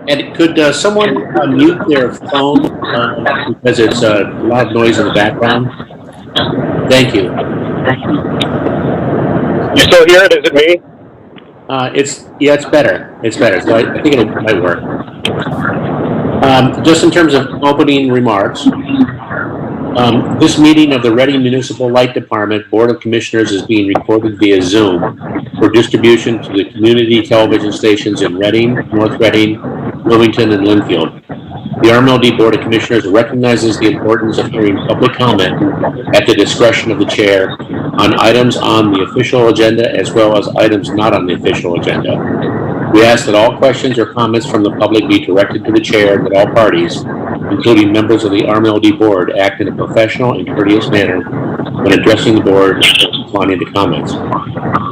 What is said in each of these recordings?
And could someone mute their phone because it's a loud noise in the background? Thank you. You still hear it? Is it me? It's better. It's better. So I think it might work. Just in terms of opening remarks, this meeting of the Reading Municipal Light Department Board of Commissioners is being recorded via Zoom for distribution to the community television stations in Reading, North Reading, Bloomington, and Linfield. The RMLD Board of Commissioners recognizes the importance of hearing public comment at the discretion of the chair on items on the official agenda as well as items not on the official agenda. We ask that all questions or comments from the public be directed to the chair and that all parties, including members of the RMLD board, act in a professional and courteous manner when addressing the board and responding to comments.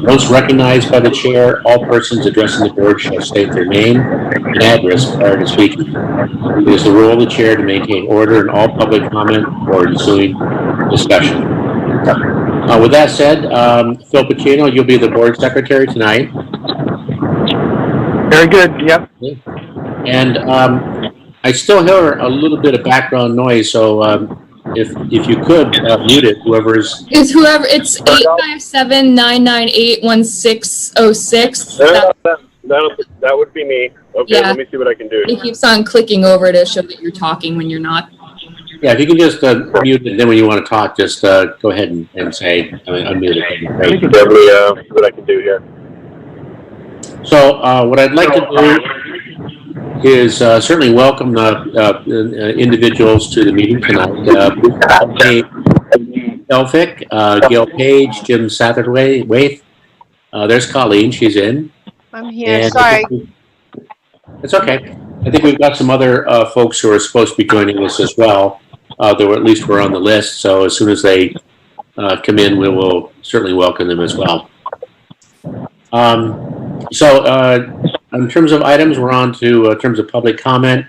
Once recognized by the chair, all persons addressing the board shall state their name and address prior to speaking. It is the role of the chair to maintain order in all public comment or ensuing discussion. With that said, Phil Pacino, you'll be the board secretary tonight. Very good. Yep. And I still hear a little bit of background noise, so if you could mute it, whoever's... It's 857-998-1606. That would be me. Okay, yeah. Let me see what I can do. It keeps on clicking over to show that you're talking when you're not. Yeah, if you can just mute it, then when you want to talk, just go ahead and say, unmute it. I can definitely see what I can do here. So what I'd like to do is certainly welcome individuals to the meeting tonight. Elphick, Gail Page, Jim Satterthwaite. There's Colleen, she's in. I'm here, and sorry. It's okay. I think we've got some other folks who are supposed to be joining us as well. They were, at least were on the list, so as soon as they come in, we will certainly welcome them as well. In terms of items, we're on to terms of public comment.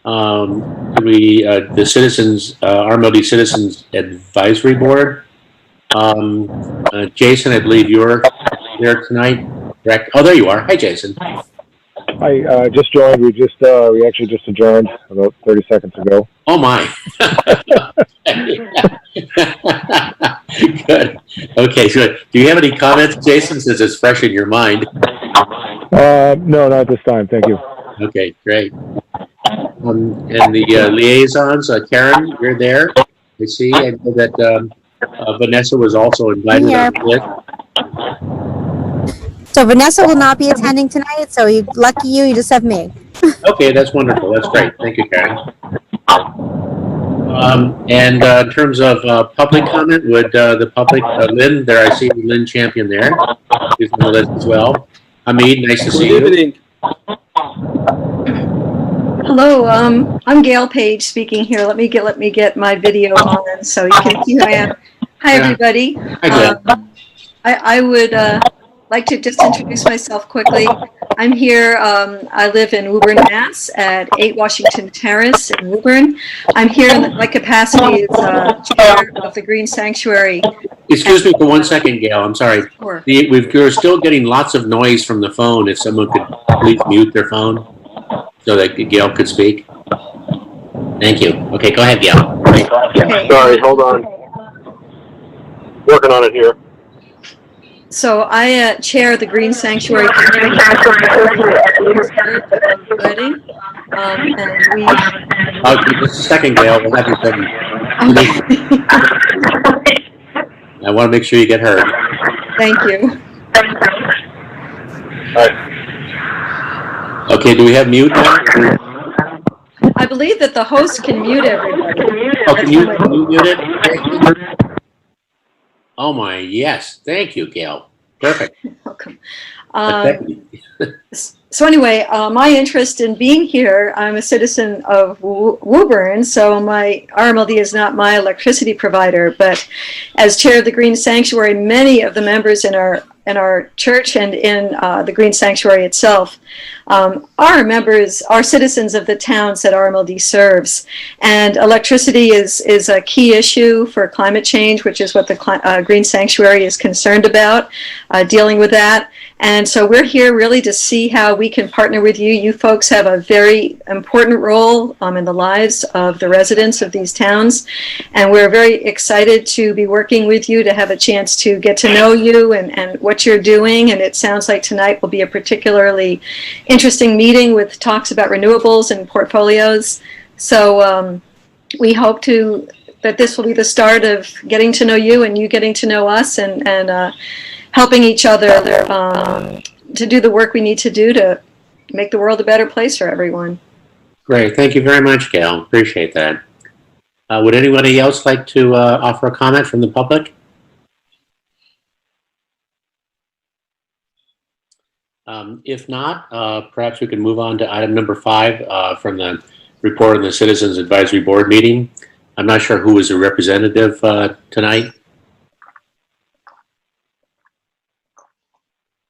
The citizens, RMLD Citizens Advisory Board. Jason, I believe you're there tonight, correct? Oh, there you are. Hi, Jason. I just joined. We actually just adjourned about 30 seconds ago. Oh my. Good. Okay, so do you have any comments, Jason, since it's fresh in your mind? No, not at this time. Thank you. Okay, great. And the liaisons, Karen, you're there. I see. I know that Vanessa was also invited on the list. So Vanessa will not be attending tonight, so lucky you just have me. Okay, that's wonderful. That's great. Thank you, Karen. In terms of public comment, would the public, Lynn, there I see Lynn Champion there. She's on the list as well. Hamid, nice to see you. Good evening. Hello, I'm Gail Page speaking here. Let me get my video on so you can see who I am. Hi, everybody. Hi, Gail. I would like to just introduce myself quickly. I'm here, I live in Woburn, Mass. at 8 Washington Terrace in Woburn. I'm here in my capacity as chair of the Green Sanctuary. Excuse me for 1 second, Gail. I'm sorry. Sure. We're still getting lots of noise from the phone. If someone could please mute their phone so that Gail could speak. Thank you. Okay, go ahead, Gail. Okay. Sorry, hold on. Working on it here. So I chair the Green Sanctuary Committee, and we... Just a second, Gail. We'll have you second. I want to make sure you get heard. Thank you. All right. Okay, do we have mute now? I believe that the host can mute everybody. Oh, can you mute it? Oh my, yes. Thank you, Gail. Perfect. Welcome. So anyway, my interest in being here, I'm a citizen of Woburn, so my RMLD is not my electricity provider, but as chair of the Green Sanctuary, many of the members in our church and in the Green Sanctuary itself are members, are citizens of the towns that RMLD serves. And electricity is a key issue for climate change, which is what the Green Sanctuary is concerned about, dealing with that. that. And so we're here really to see how we can partner with you. You folks have a very important role in the lives of the residents of these towns. And we're very excited to be working with you, to have a chance to get to know you and what you're doing. And it sounds like tonight will be a particularly interesting meeting with talks about renewables and portfolios. So we hope that this will be the start of getting to know you and you getting to know us, and helping each other to do the work we need to do to make the world a better place for everyone. Great. Thank you very much, Gail. Appreciate that. Would anybody else like to offer a comment from the public? If not, perhaps we can move on to item number 5 from the report on the Citizens Advisory Board meeting. I'm not sure who is a representative tonight.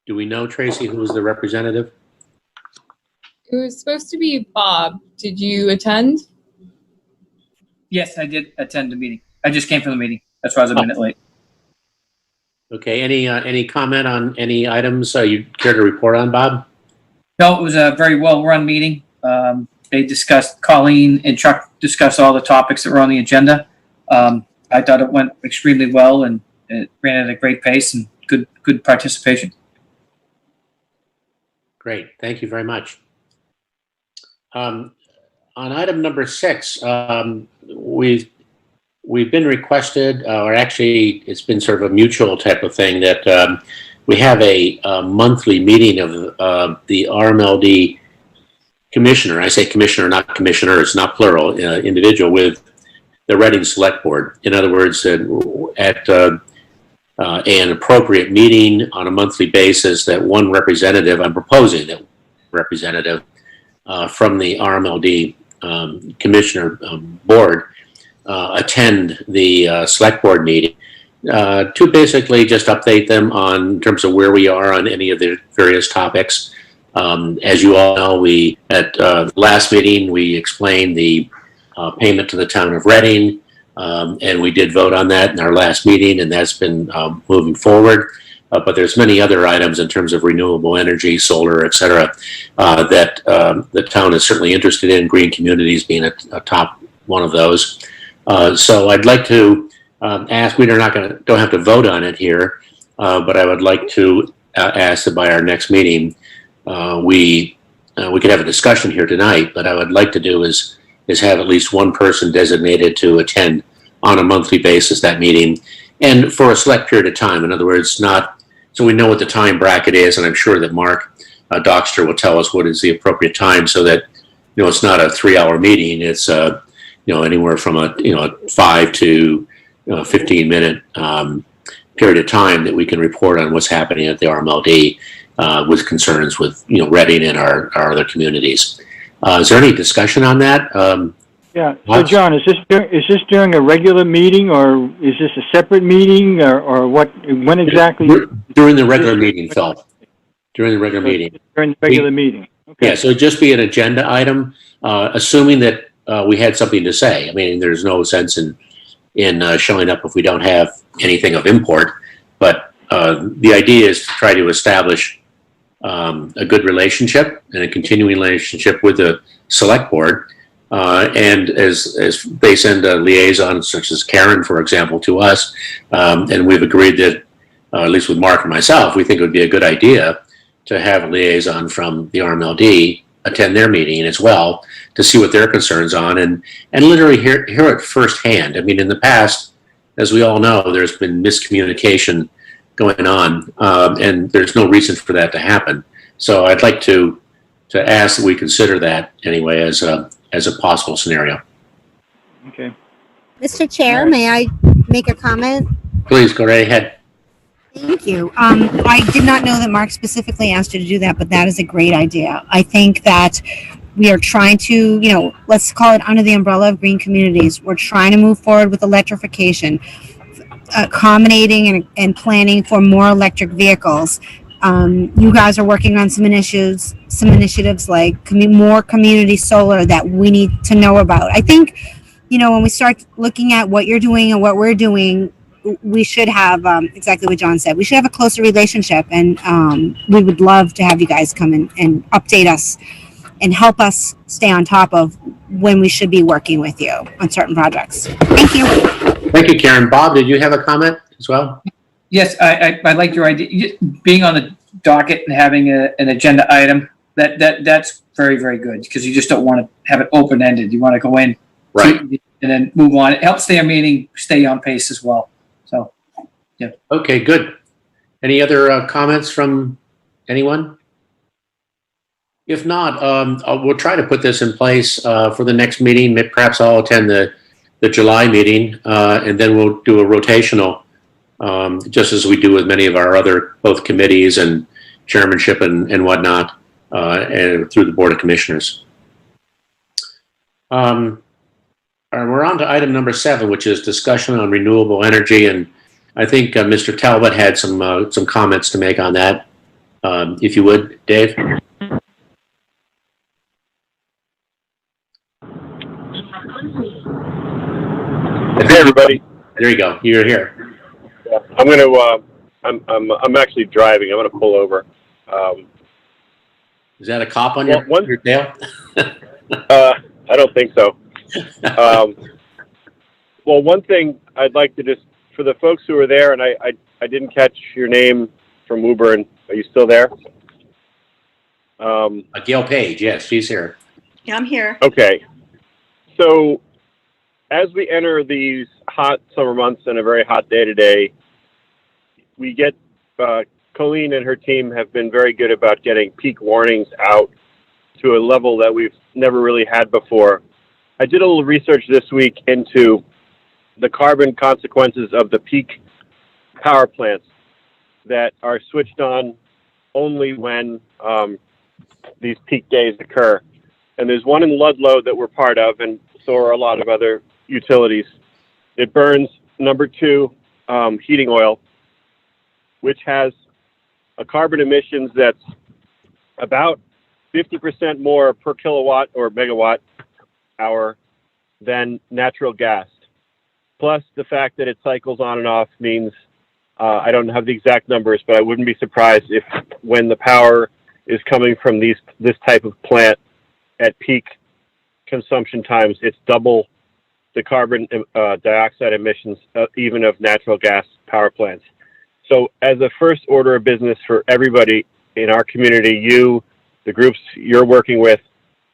Do we know, Tracy, who is the representative? It was supposed to be Bob. Did you attend? Yes, I did attend the meeting. I just came from the meeting. That's why I was a minute late. Okay. Any comment on any items you care to report on, Bob? No, it was a very well-run meeting. They discussed, Colleen and Chuck discussed all the topics that were on the agenda. I thought it went extremely well, and it ran at a great pace and good participation. Great. Thank you very much. On item number 6, we've been requested, or actually it's been sort of a mutual type of thing, that we have a monthly meeting of the RMLD commissioner. I say commissioner, not commissioner. It's not plural, individual, with the Reading Select Board. In other words, at an appropriate meeting on a monthly basis, that one representative, I'm proposing that representative from the RMLD commissioner board attend the select board meeting to basically just update them on in terms of where we are on any of the various topics. As you all know, we at the last meeting we explained the payment to the town of Reading, and we did vote on that in our last meeting, and that's been moving forward. But there's many other items in terms of renewable energy, solar, et cetera, that the town is certainly interested in, green communities being a top one of those. So I'd like to ask, we don't have to vote on it here, but I would like to ask that by our next meeting, we could have a discussion here tonight, but I would like to do is have at least one person designated to attend on a monthly basis that meeting, and for a select period of time. In other words, not so we know what the time bracket is, and I'm sure that Mark Dockster will tell us what is the appropriate time, so that it's not a 3-hour meeting. It's anywhere from a 5 to 15-minute period of time that we can report on what's happening at the RMLD with concerns with Reading and our other communities. Is there any discussion on that? Yeah. So, John, is this during a regular meeting, or is this a separate meeting, or what? When exactly? During the regular meeting, Phil. During the regular meeting. During the regular meeting. Okay. Yeah. So it'd just be an agenda item, assuming that we had something to say. I mean, there's no sense in showing up if we don't have anything of import. But the idea is to try to establish a good relationship and a continuing relationship with the select board. And as they send a liaison, such as Karen, for example, to us, and we've agreed that, at least with Mark and myself, we think it would be a good idea to have a liaison from the RMLD attend their meeting as well, to see what their concerns on and literally hear it firsthand. I mean, in the past, as we all know, there's been miscommunication going on, and there's no reason for that to happen. So I'd like to ask that we consider that anyway as a possible scenario. Okay. Mr. Chair, may I make a comment? Please go right ahead. Thank you. I did not know that Mark specifically asked you to do that, but that is a great idea. I think that we are trying to, let's call it under the umbrella of green communities. We're trying to move forward with electrification, accommodating and planning for more electric vehicles. You guys are working on some initiatives like more community solar that we need to know about. I think, when we start looking at what you're doing and what we're doing, we should have, exactly what John said, we should have a closer relationship, and we would love to have you guys come in and update us and help us stay on top of when we should be working with you on certain projects. Thank you. Thank you, Karen. Bob, did you have a comment as well? Yes, I like your idea. Being on the docket and having an agenda item, that's very, very good, because you just don't want to have it open-ended. You want to go in, Right. and then move on. It helps their meeting stay on pace as well. So, yeah. Okay, good. Any other comments from anyone? If not, we'll try to put this in place for the next meeting. Perhaps I'll attend the July meeting, and then we'll do a rotational, just as we do with many of our other both committees and chairmanship and whatnot, and through the Board of Commissioners. We're on to item number 7, which is discussion on renewable energy, and I think Mr. Talbot had some comments to make on that. If you would, Dave. Hey, everybody. There you go. You're here. Yeah, I'm actually driving. I'm going to pull over. Is that a cop on your tail? I don't think so. Well, one thing I'd like to just, for the folks who are there, and I didn't catch your name from Woburn. Are you still there? Gail Page. Yes, she's here. Yeah, I'm here. Okay. So as we enter these hot summer months and a very hot day today, we get, Colleen and her team have been very good about getting peak warnings out to a level that we've never really had before. I did a little research this week into the carbon consequences of the peak power plants that are switched on only when these peak days occur. And there's one in Ludlow that we're part of, and so are a lot of other utilities. It burns number 2 heating oil, which has a carbon emissions that's about 50% more per kilowatt or megawatt hour than natural gas. Plus the fact that it cycles on and off means, I don't have the exact numbers, but I wouldn't be surprised if when the power is coming from this type of plant at peak consumption times, it's double the carbon dioxide emissions even of natural gas power plants. So as a first order of business for everybody in our community, you, the groups you're working with,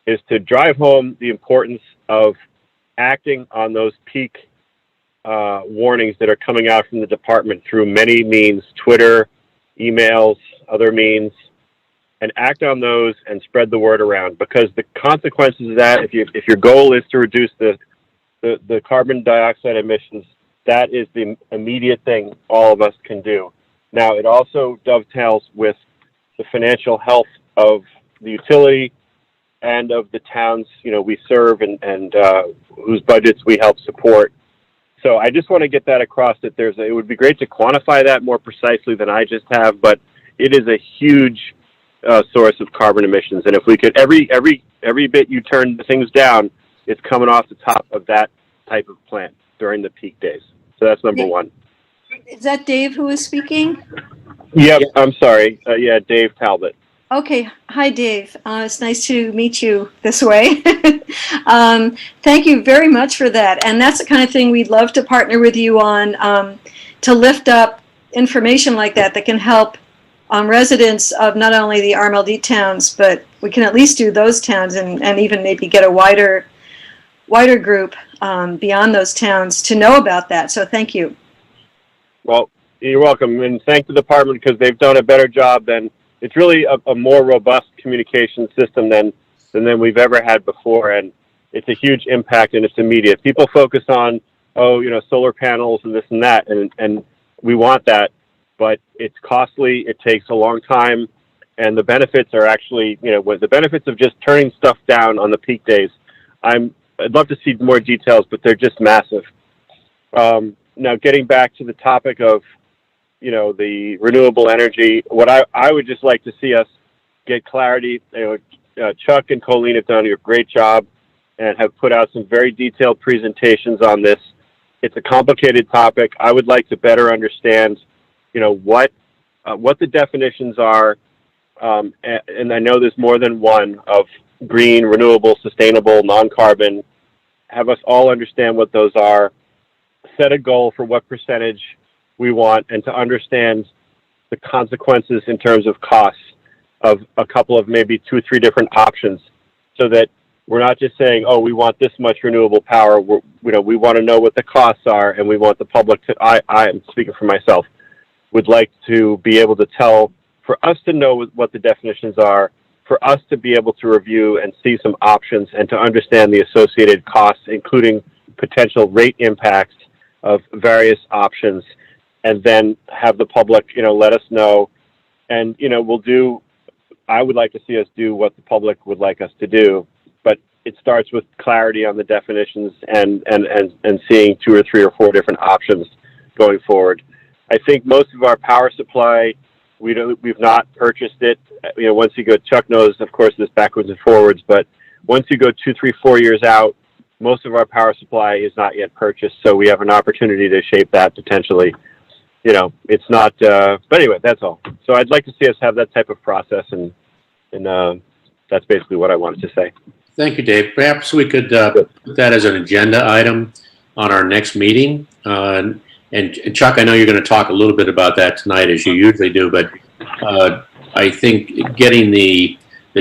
is to drive home the importance of acting on those peak warnings that are coming out from the department through many means, Twitter, emails, other means, and act on those and spread the word around. Because the consequences of that, if your goal is to reduce the carbon dioxide emissions, that is the immediate thing all of us can do. Now, it also dovetails with the financial health of the utility and of the towns, we serve and whose budgets we help support. So I just want to get that across, that it would be great to quantify that more precisely than I just have, but it is a huge source of carbon emissions. And if we could, every bit you turn things down, it's coming off the top of that type of plant during the peak days. So that's number 1. Is that Dave who is speaking? Yep, I'm sorry. Yeah, Dave Talbot. Okay. Hi, Dave. It's nice to meet you this way. Thank you very much for that. And that's the kind of thing we'd love to partner with you on, to lift up information like that can help residents of not only the RMLD towns, but we can at least do those towns and even maybe get a wider group beyond those towns to know about that. So thank you. Well, you're welcome. And thank the department, because they've done a better job than, it's really a more robust communication system than we've ever had before. And it's a huge impact and it's immediate. People focus on, solar panels and this and that. And we want that, but it's costly. It takes a long time. And the benefits are actually, with the benefits of just turning stuff down on the peak days, I'd love to see more details, but they're just massive. Now, getting back to the topic of, the renewable energy, what I would just like to see us get clarity. Chuck and Colleen have done a great job and have put out some very detailed presentations on this. It's a complicated topic. I would like to better understand, what the definitions are, and I know there's more than one of green, renewable, sustainable, non-carbon. Have us all understand what those are, set a goal for what percentage we want, and to understand the consequences in terms of costs of a couple of maybe 2 or 3 different options, so that we're not just saying, oh, we want this much renewable power. We want to know what the costs are, and we want the public to, I'm speaking for myself, would like to be able to tell, for us to know what the definitions are, for us to be able to review and see some options and to understand the associated costs, including potential rate impacts of various options, and then have the public, let us know. And, I would like to see us do what the public would like us to do, but it starts with clarity on the definitions and seeing 2 or 3 or 4 different options going forward. I think most of our power supply, we've not purchased it. Once you go, Chuck knows, of course, this backwards and forwards, but once you go 2, 3, 4 years out, most of our power supply is not yet purchased. So we have an opportunity to shape that potentially. It's not, but anyway, that's all. So I'd like to see us have that type of process, and that's basically what I wanted to say. Thank you, Dave. Perhaps we could put that as an agenda item on our next meeting. And Chuck, I know you're going to talk a little bit about that tonight, as you usually do, but I think getting the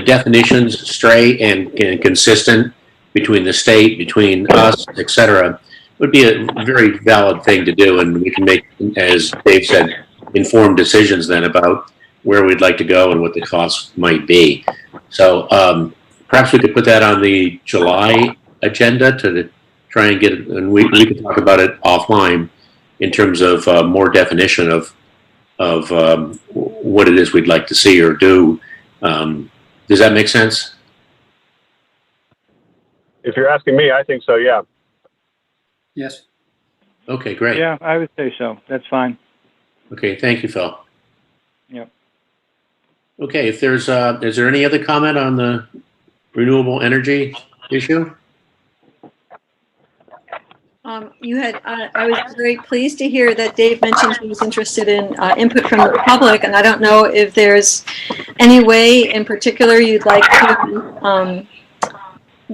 definitions straight and consistent between the state, between us, et cetera, would be a very valid thing to do, and we can make, as Dave said, informed decisions then about where we'd like to go and what the costs might be. So perhaps we could put that on the July agenda to try and get it, and we could talk about it offline in terms of more definition of what it is we'd like to see or do. Does that make sense? If you're asking me, I think so, yeah. Yes. Okay, great. Yeah, I would say so. That's fine. Okay, thank you, Phil. Yep. Okay, if there's, is there any other comment on the renewable energy issue? I was very pleased to hear that Dave mentioned he was interested in input from the public, and I don't know if there's any way in particular you'd like to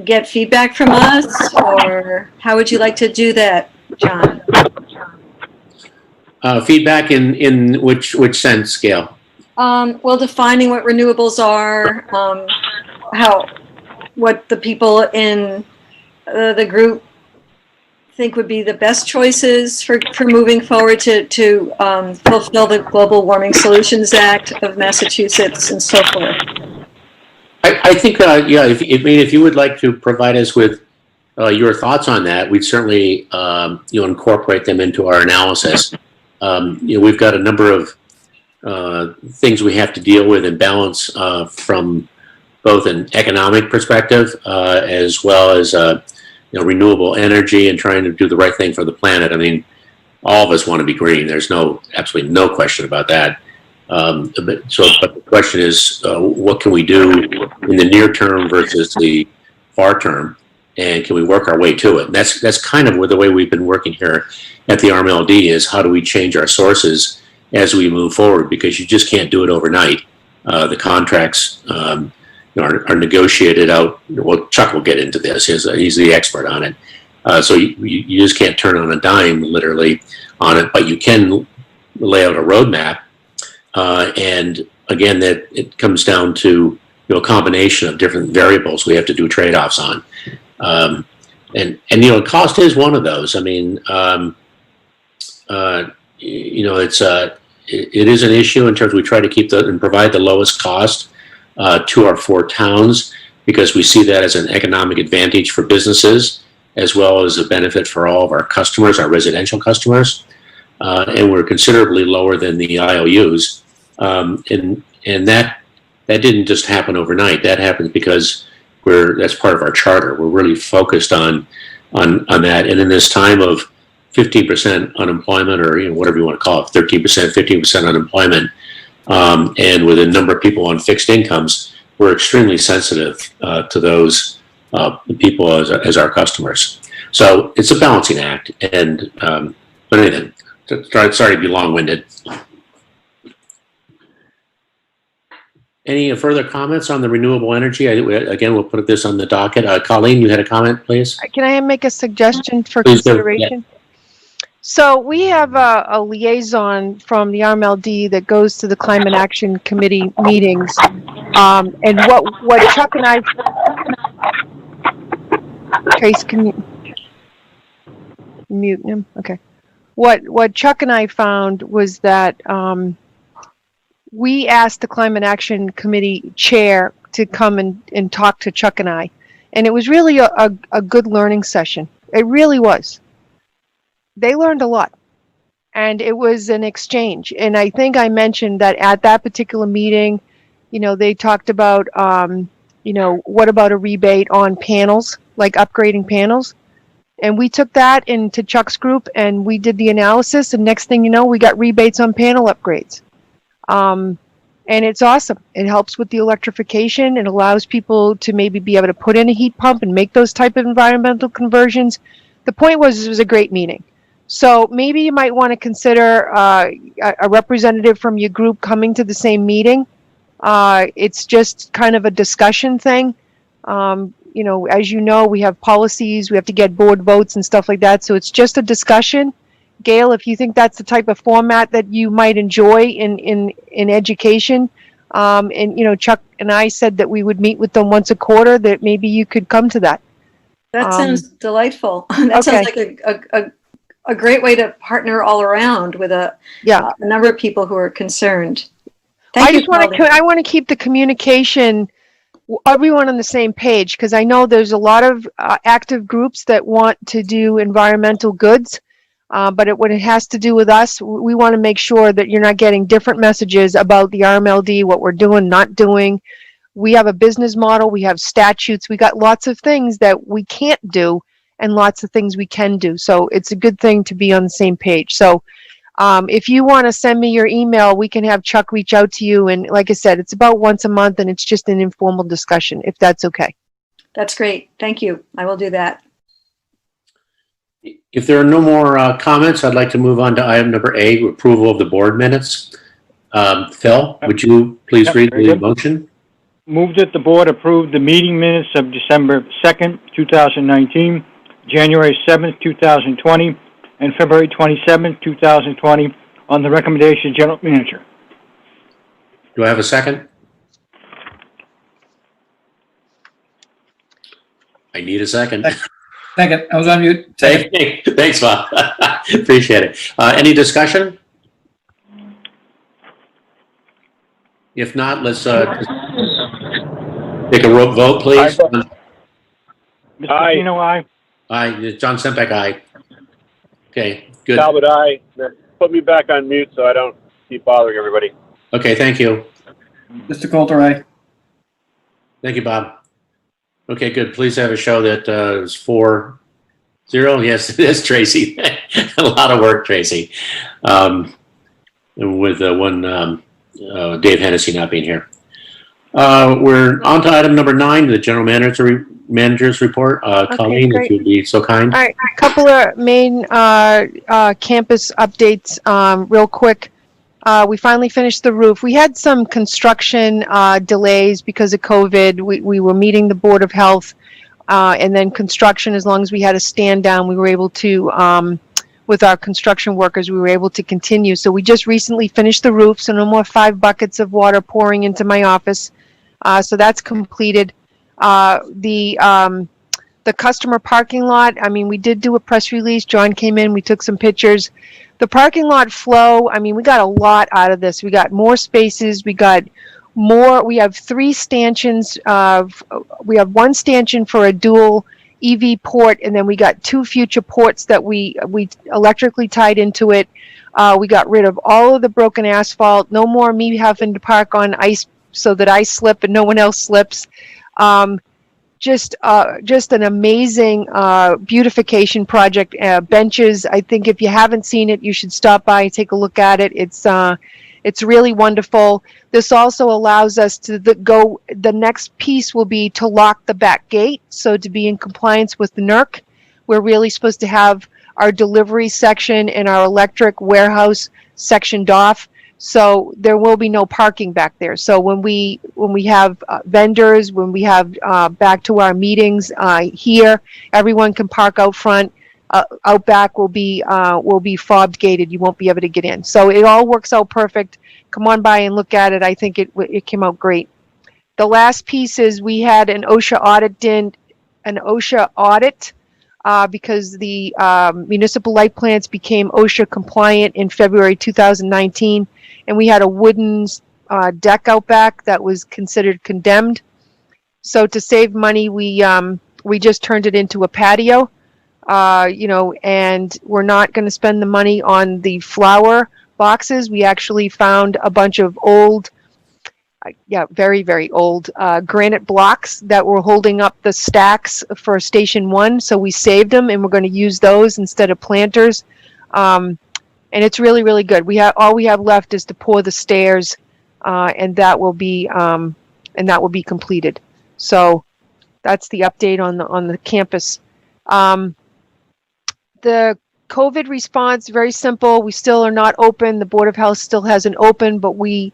get feedback from us, or how would you like to do that, John? Feedback in which sense, Gail? Well, defining what renewables are, what the people in the group think would be the best choices for moving forward to fulfill the Global Warming Solutions Act of Massachusetts and so forth. I think, yeah, if you would like to provide us with your thoughts on that, we'd certainly incorporate them into our analysis. We've got a number of things we have to deal with and balance from both an economic perspective as well as renewable energy and trying to do the right thing for the planet. I mean, all of us want to be green. There's absolutely no question about that. But the question is, what can we do in the near term versus the far term, and can we work our way to it? And that's kind of the way we've been working here at the RMLD, is how do we change our sources as we move forward, because you just can't do it overnight. The contracts are negotiated out. Well, Chuck will get into this. He's the expert on it. So you just can't turn on a dime literally on it, but you can lay out a roadmap. And again, that it comes down to a combination of different variables we have to do trade-offs on. And cost is one of those. I mean, it is an issue in terms of we try to keep and provide the lowest cost to our 4 towns, because we see that as an economic advantage for businesses as well as a benefit for all of our customers, our residential customers. And we're considerably lower than the IOUs. And that didn't just happen overnight. That happened because that's part of our charter. We're really focused on that. And in this time of 15% unemployment, or whatever you want to call it, 13%, 15% unemployment, and with a number of people on fixed incomes, we're extremely sensitive to those people as our customers. So it's a balancing act. And, but anyway, sorry to be long-winded. Any further comments on the renewable energy? Again, we'll put this on the docket. Colleen, you had a comment, please? Can I make a suggestion for Please do. consideration? So we have a liaison from the RMLD that goes to the Climate Action Committee meetings. And what Chuck and I, Trace, can you mute him? Okay. What Chuck and I found was that we asked the Climate Action Committee chair to come and talk to Chuck and I. And it was really a good learning session. It really was. They learned a lot. And it was an exchange. And I think I mentioned that at that particular meeting, they talked about, what about a rebate on panels, like upgrading panels? And we took that into Chuck's group and we did the analysis. And next thing you know, we got rebates on panel upgrades. And it's awesome. It helps with the electrification. It allows people to maybe be able to put in a heat pump and make those type of environmental conversions. The point was, it was a great meeting. So maybe you might want to consider a representative from your group coming to the same meeting. It's just kind of a discussion thing. As you know, we have policies, we have to get board votes and stuff like that. So it's just a discussion. Gail, if you think that's the type of format that you might enjoy in education, and Chuck and I said that we would meet with them once a quarter, that maybe you could come to that. That sounds delightful. That sounds like a great way to partner all around with a number of people who are concerned. I want to keep the communication, everyone on the same page, because I know there's a lot of active groups that want to do environmental goods. But when it has to do with us, we want to make sure that you're not getting different messages about the RMLD, what we're doing, not doing. We have a business model, we have statutes, we got lots of things that we can't do and lots of things we can do. So it's a good thing to be on the same page. So if you want to send me your email, we can have Chuck reach out to you. And like I said, it's about once a month and it's just an informal discussion, if that's okay. That's great. Thank you. I will do that. If there are no more comments, I'd like to move on to item number A, approval of the board minutes. Phil, would you please read the motion? Move that the board approve the meeting minutes of December 2nd, 2019, January 7th, 2020, and February 27th, 2020, on the recommendation of General Manager. Do I have a second? I need a second. Second, I was on mute. Thanks, Bob. Appreciate it. Any discussion? If not, let's take a vote, please. Mr. Pacino, aye. Aye. John Sempak, aye. Okay, good. Talbot, aye. Put me back on mute so I don't keep bothering everybody. Okay, thank you. Mr. Colten, aye. Thank you, Bob. Okay, good. Please have a show that is 4-0. Yes, it is, Tracy. A lot of work, Tracy. With Dave Hennessy not being here. We're on to item number 9, the general manager's report. Colleen, great. if you'd be so kind. All right, a couple of main campus updates real quick. We finally finished the roof. We had some construction delays because of COVID. We were meeting the Board of Health, and then construction, as long as we had a stand down, we were able to, with our construction workers, we were able to continue. So we just recently finished the roof, so no more 5 buckets of water pouring into my office. So that's completed. The customer parking lot, I mean, we did do a press release. John came in, we took some pictures. The parking lot flow, I mean, we got a lot out of this. We got more spaces, we got more, we have 3 stanchions. We have 1 stanchion for a dual EV port, and then we got 2 future ports that we electrically tied into it. We got rid of all of the broken asphalt. No more me having to park on ice so that I slip and no one else slips. Just an amazing beautification project. Benches, I think if you haven't seen it, you should stop by and take a look at it. It's really wonderful. This also allows us to the next piece will be to lock the back gate, so to be in compliance with the NERC, We're really supposed to have our delivery section and our electric warehouse sectioned off. So there will be no parking back there. So when we have vendors, when we have back to our meetings here, everyone can park out front. Out back will be fob gated. You won't be able to get in. So it all works out perfect. Come on by and look at it. I think it came out great. The last piece is we had an OSHA audit because the municipal light plants became OSHA compliant in February 2019, and we had a wooden deck out back that was considered condemned. So to save money, we just turned it into a patio. And we're not going to spend the money on the flower boxes. We actually found a bunch of old, very, very old granite blocks that were holding up the stacks for Station 1. So we saved them, and we're going to use those instead of planters. And it's really, really good. All we have left is to pour the stairs, and that will be completed. So that's the update on the campus. The COVID response, very simple. We still are not open. The Board of Health still hasn't opened, but we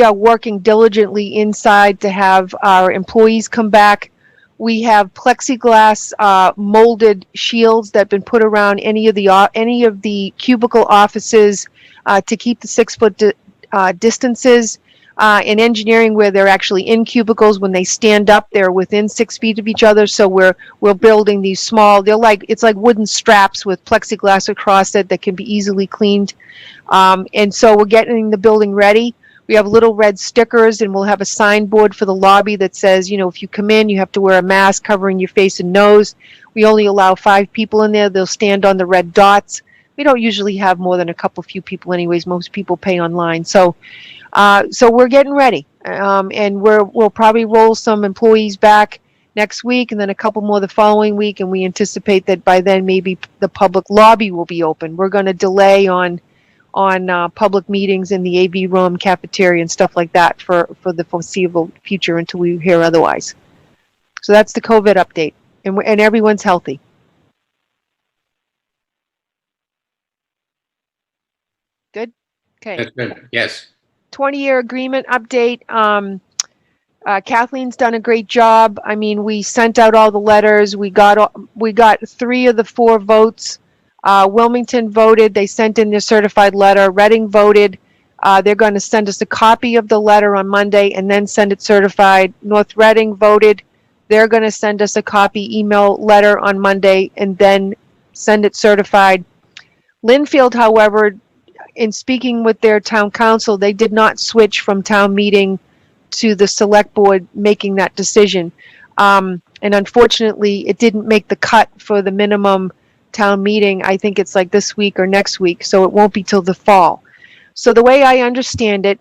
are working diligently inside to have our employees come back. We have plexiglass molded shields that have been put around any of the cubicle offices to keep the 6-foot distances. In engineering, where they're actually in cubicles, when they stand up, they're within 6 feet of each other. So we're building these small. It's like wooden straps with plexiglass across it that can be easily cleaned. And so we're getting the building ready. We have little red stickers, and we'll have a signboard for the lobby that says, if you come in, you have to wear a mask covering your face and nose. We only allow 5 people in there. They'll stand on the red dots. We don't usually have more than a few people anyways. Most people pay online. So we're getting ready, and we'll probably roll some employees back next week, and then a couple more the following week, and we anticipate that by then maybe the public lobby will be open. We're going to delay on public meetings in the AV room, cafeteria, and stuff like that for the foreseeable future until we hear otherwise. So that's the COVID update, and everyone's healthy. Good? Okay. That's good. Yes. 20-year agreement update. Kathleen's done a great job. I mean, we sent out all the letters. We got 3 of the 4 votes. Wilmington voted. They sent in their certified letter. Reading voted. They're going to send us a copy of the letter on Monday and then send it certified. North Reading voted. They're going to send us a copy email letter on Monday and then send it certified. Linfield, however, in speaking with their town council, they did not switch from town meeting to the select board making that decision. And unfortunately, it didn't make the cut for the minimum town meeting. I think it's like this week or next week, so it won't be till the fall. So the way I understand it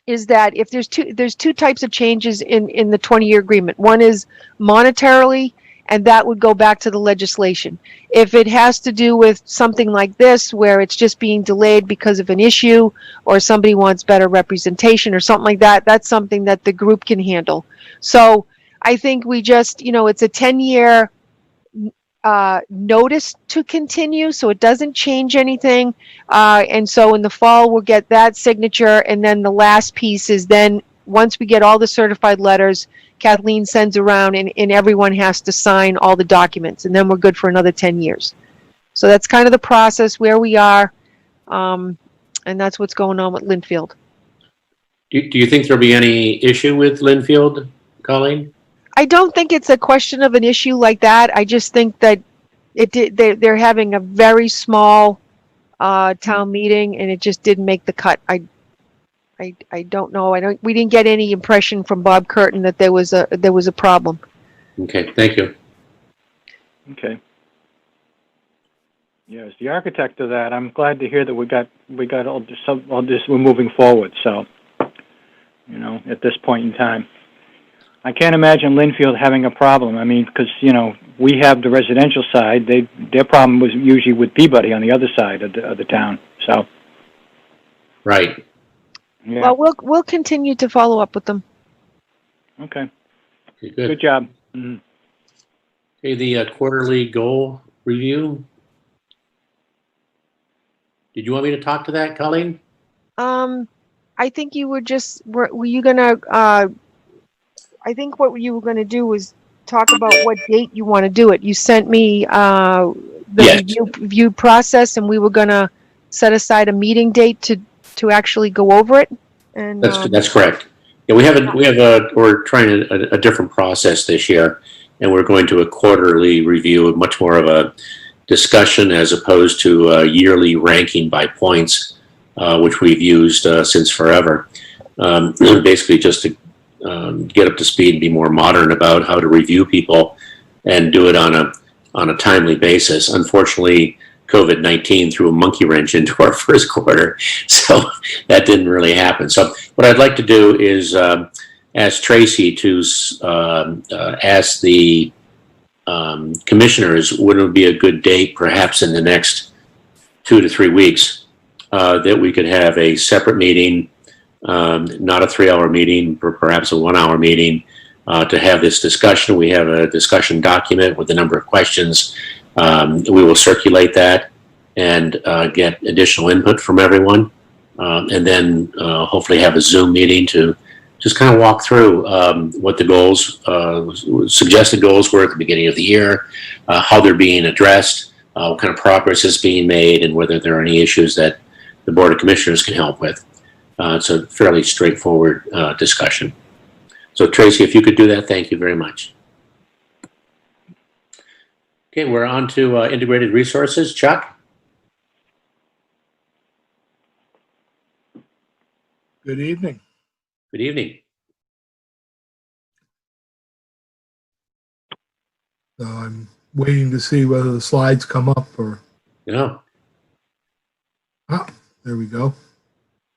is that if there's two types of changes in the 20-year agreement. One is monetarily, and that would go back to the legislation. If it has to do with something like this, where it's just being delayed because of an issue, or somebody wants better representation or something like that, that's something that the group can handle. So I think we just, it's a 10-year notice to continue, so it doesn't change anything. And so in the fall, we'll get that signature. And then the last piece is then once we get all the certified letters, Kathleen sends around and everyone has to sign all the documents, and then we're good for another 10 years. So that's kind of the process where we are. And that's what's going on with Linfield. Do you think there'll be any issue with Linfield, Colleen? I don't think it's a question of an issue like that. I just think that they're having a very small town meeting, and it just didn't make the cut. I don't know. We didn't get any impression from Bob Curtin that there was a problem. Okay, thank you. Okay. Yeah, as the architect of that, I'm glad to hear that we got all this. We're moving forward. So, at this point in time, I can't imagine Linfield having a problem. I mean, because we have the residential side. Their problem was usually with Peabody on the other side of the town. So. Right. Yeah. Well, we'll continue to follow up with them. Okay. Good. Good job. Mm-hmm. Okay, the quarterly goal review. Did you want me to talk to that, Colleen? I think you were you gonna, I think what you were gonna do was talk about what date you want to do it. You sent me, the Yes. review process, and we were gonna set aside a meeting date to actually go over it. And, That's correct. Yeah, we're trying a different process this year, and we're going to a quarterly review, much more of a discussion as opposed to a yearly ranking by points, which we've used since forever. Basically, just to get up to speed and be more modern about how to review people and do it on a timely basis. Unfortunately, COVID-19 threw a monkey wrench into our first quarter, so that didn't really happen. So what I'd like to do is ask Tracy to ask the commissioners when would be a good date, perhaps in the next 2 to 3 weeks, that we could have a separate meeting, not a 3-hour meeting, or perhaps a 1-hour meeting, to have this discussion. We have a discussion document with a number of questions. We will circulate that and get additional input from everyone, and then hopefully have a Zoom meeting to just kind of walk through what the goals, suggested goals were at the beginning of the year, how they're being addressed, what kind of progress is being made, and whether there are any issues that the Board of Commissioners can help with. It's a fairly straightforward discussion. So Tracy, if you could do that, thank you very much. Okay, we're on to integrated resources. Chuck? Good evening. Good evening. So I'm waiting to see whether the slides come up or... Yeah. Ah, there we go.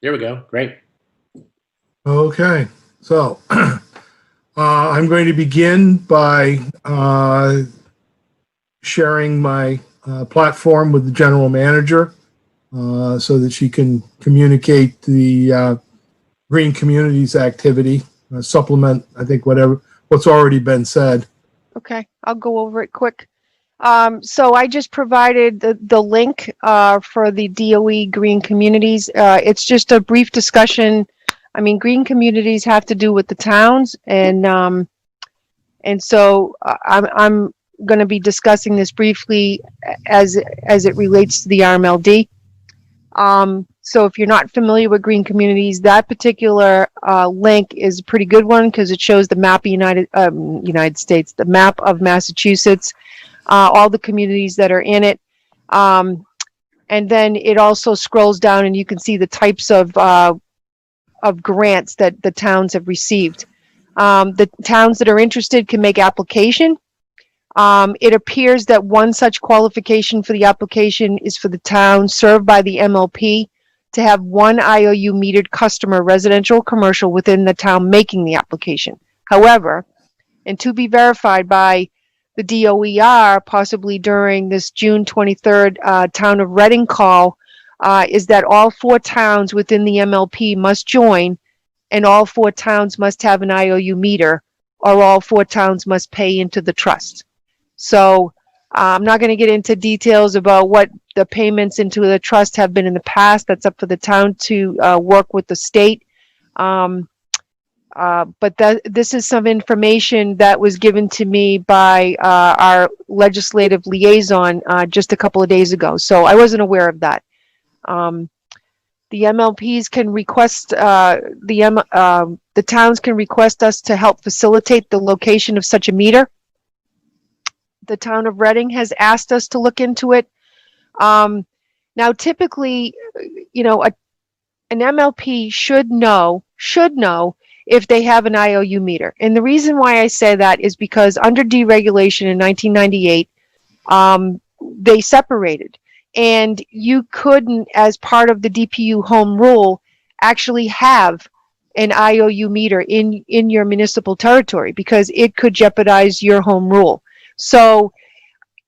There we go. Great. Okay, so I'm going to begin by sharing my platform with the general manager so that she can communicate the Green Communities activity, supplement, I think, what's already been said. okay, I'll go over it quick. So I just provided the link for the DOE Green Communities. It's just a brief discussion. I mean, Green Communities have to do with the towns, and so I'm going to be discussing this briefly as it relates to the RMLD. So if you're not familiar with Green Communities, that particular link is a pretty good one because it shows the map of United States, the map of Massachusetts, all the communities that are in it. And then it also scrolls down and you can see the types of grants that the towns have received. The towns that are interested can make application. It appears that one such qualification for the application is for the town served by the MLP to have one IOU metered customer, residential or commercial, within the town making the application. However, and to be verified by the DOER, possibly during this June 23rd Town of Reading call, is that all 4 towns within the MLP must join, and all 4 towns must have an IOU meter, or all 4 towns must pay into the trust. So I'm not going to get into details about what the payments into the trust have been in the past. That's up for the town to work with the state. But this is some information that was given to me by our legislative liaison just a couple of days ago. So I wasn't aware of that. The MLPs can request, the towns can request us to help facilitate the location of such a meter. The town of Reading has asked us to look into it. Now, typically, you know, an MLP should know if they have an IOU meter. And the reason why I say that is because under deregulation in 1998, they separated. And you couldn't, as part of the DPU home rule, actually have an IOU meter in your municipal territory because it could jeopardize your home rule. So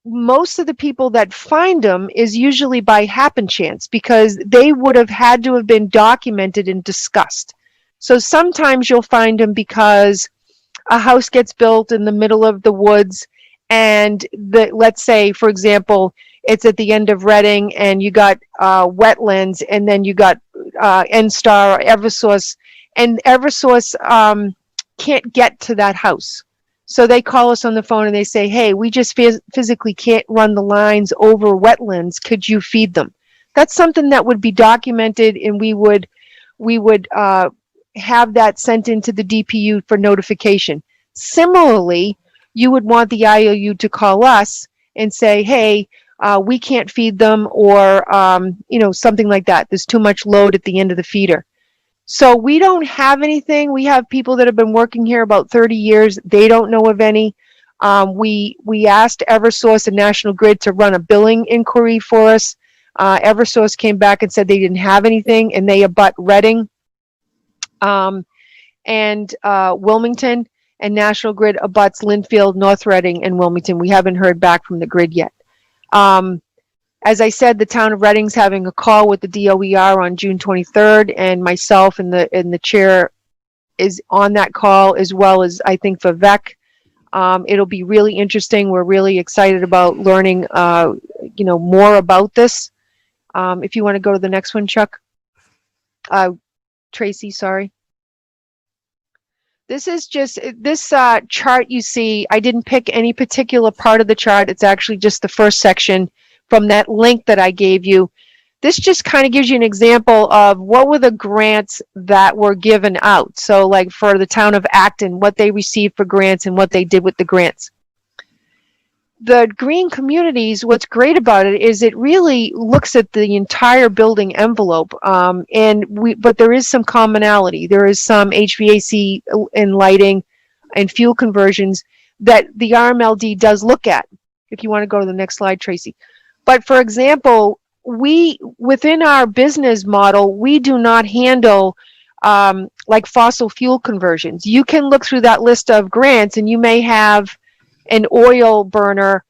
most of the people that find them is usually by happen chance because they would have had to have been documented and discussed. So sometimes you'll find them because a house gets built in the middle of the woods and let's say, for example, it's at the end of Reading, and you got wetlands, and then you got NSTAR or Eversource, and Eversource can't get to that house. So they call us on the phone and they say, hey, we just physically can't run the lines over wetlands. Could you feed them? That's something that would be documented, and we would have that sent into the DPU for notification. Similarly, you would want the IOU to call us and say, hey, we can't feed them, or something like that. There's too much load at the end of the feeder. So we don't have anything. We have people that have been working here about 30 years. They don't know of any. We asked Eversource and National Grid to run a billing inquiry for us. Eversource came back and said they didn't have anything, and they abut Reading and Wilmington, and National Grid abuts Linfield, North Reading, and Wilmington. We haven't heard back from the grid yet. As I said, the town of Reading's having a call with the DOER on June 23rd, and myself and the chair is on that call, as well as I think Vivek. It'll be really interesting. We're really excited about learning, more about this. If you want to go to the next one, Chuck. Tracy, sorry. This is just, this chart you see, I didn't pick any particular part of the chart. It's actually just the first section from that link that I gave you. This just kind of gives you an example of what were the grants that were given out. So like for the town of Acton, what they received for grants and what they did with the grants. The green communities, what's great about it is it really looks at the entire building envelope, but there is some commonality. There is some HVAC and lighting and fuel conversions that the RMLD does look at. If you want to go to the next slide, Tracy. But for example, within our business model, we do not handle like fossil fuel conversions. You can look through that list of grants, and you may have an oil burner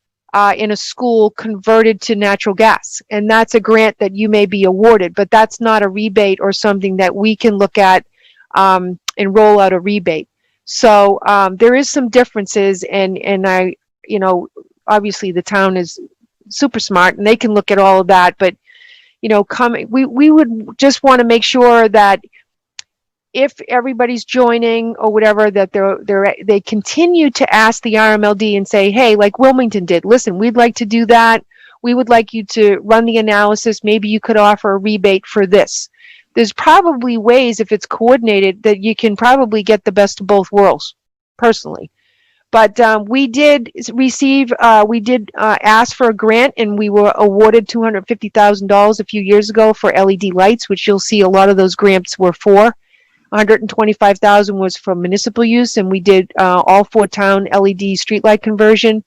in a school converted to natural gas. And that's a grant that you may be awarded, but that's not a rebate or something that we can look at and roll out a rebate. So there is some differences, and I, obviously the town is super smart and they can look at all of that, but we would just want to make sure that if everybody's joining or whatever, that they continue to ask the RMLD and say, hey, like Wilmington did, listen, we'd like to do that. We would like you to run the analysis. Maybe you could offer a rebate for this. There's probably ways, if it's coordinated, that you can probably get the best of both worlds, personally. But we did ask for a grant, and we were awarded $250,000 a few years ago for LED lights, which you'll see a lot of those grants were for. $125,000 was for municipal use, and we did all 4 town LED streetlight conversion,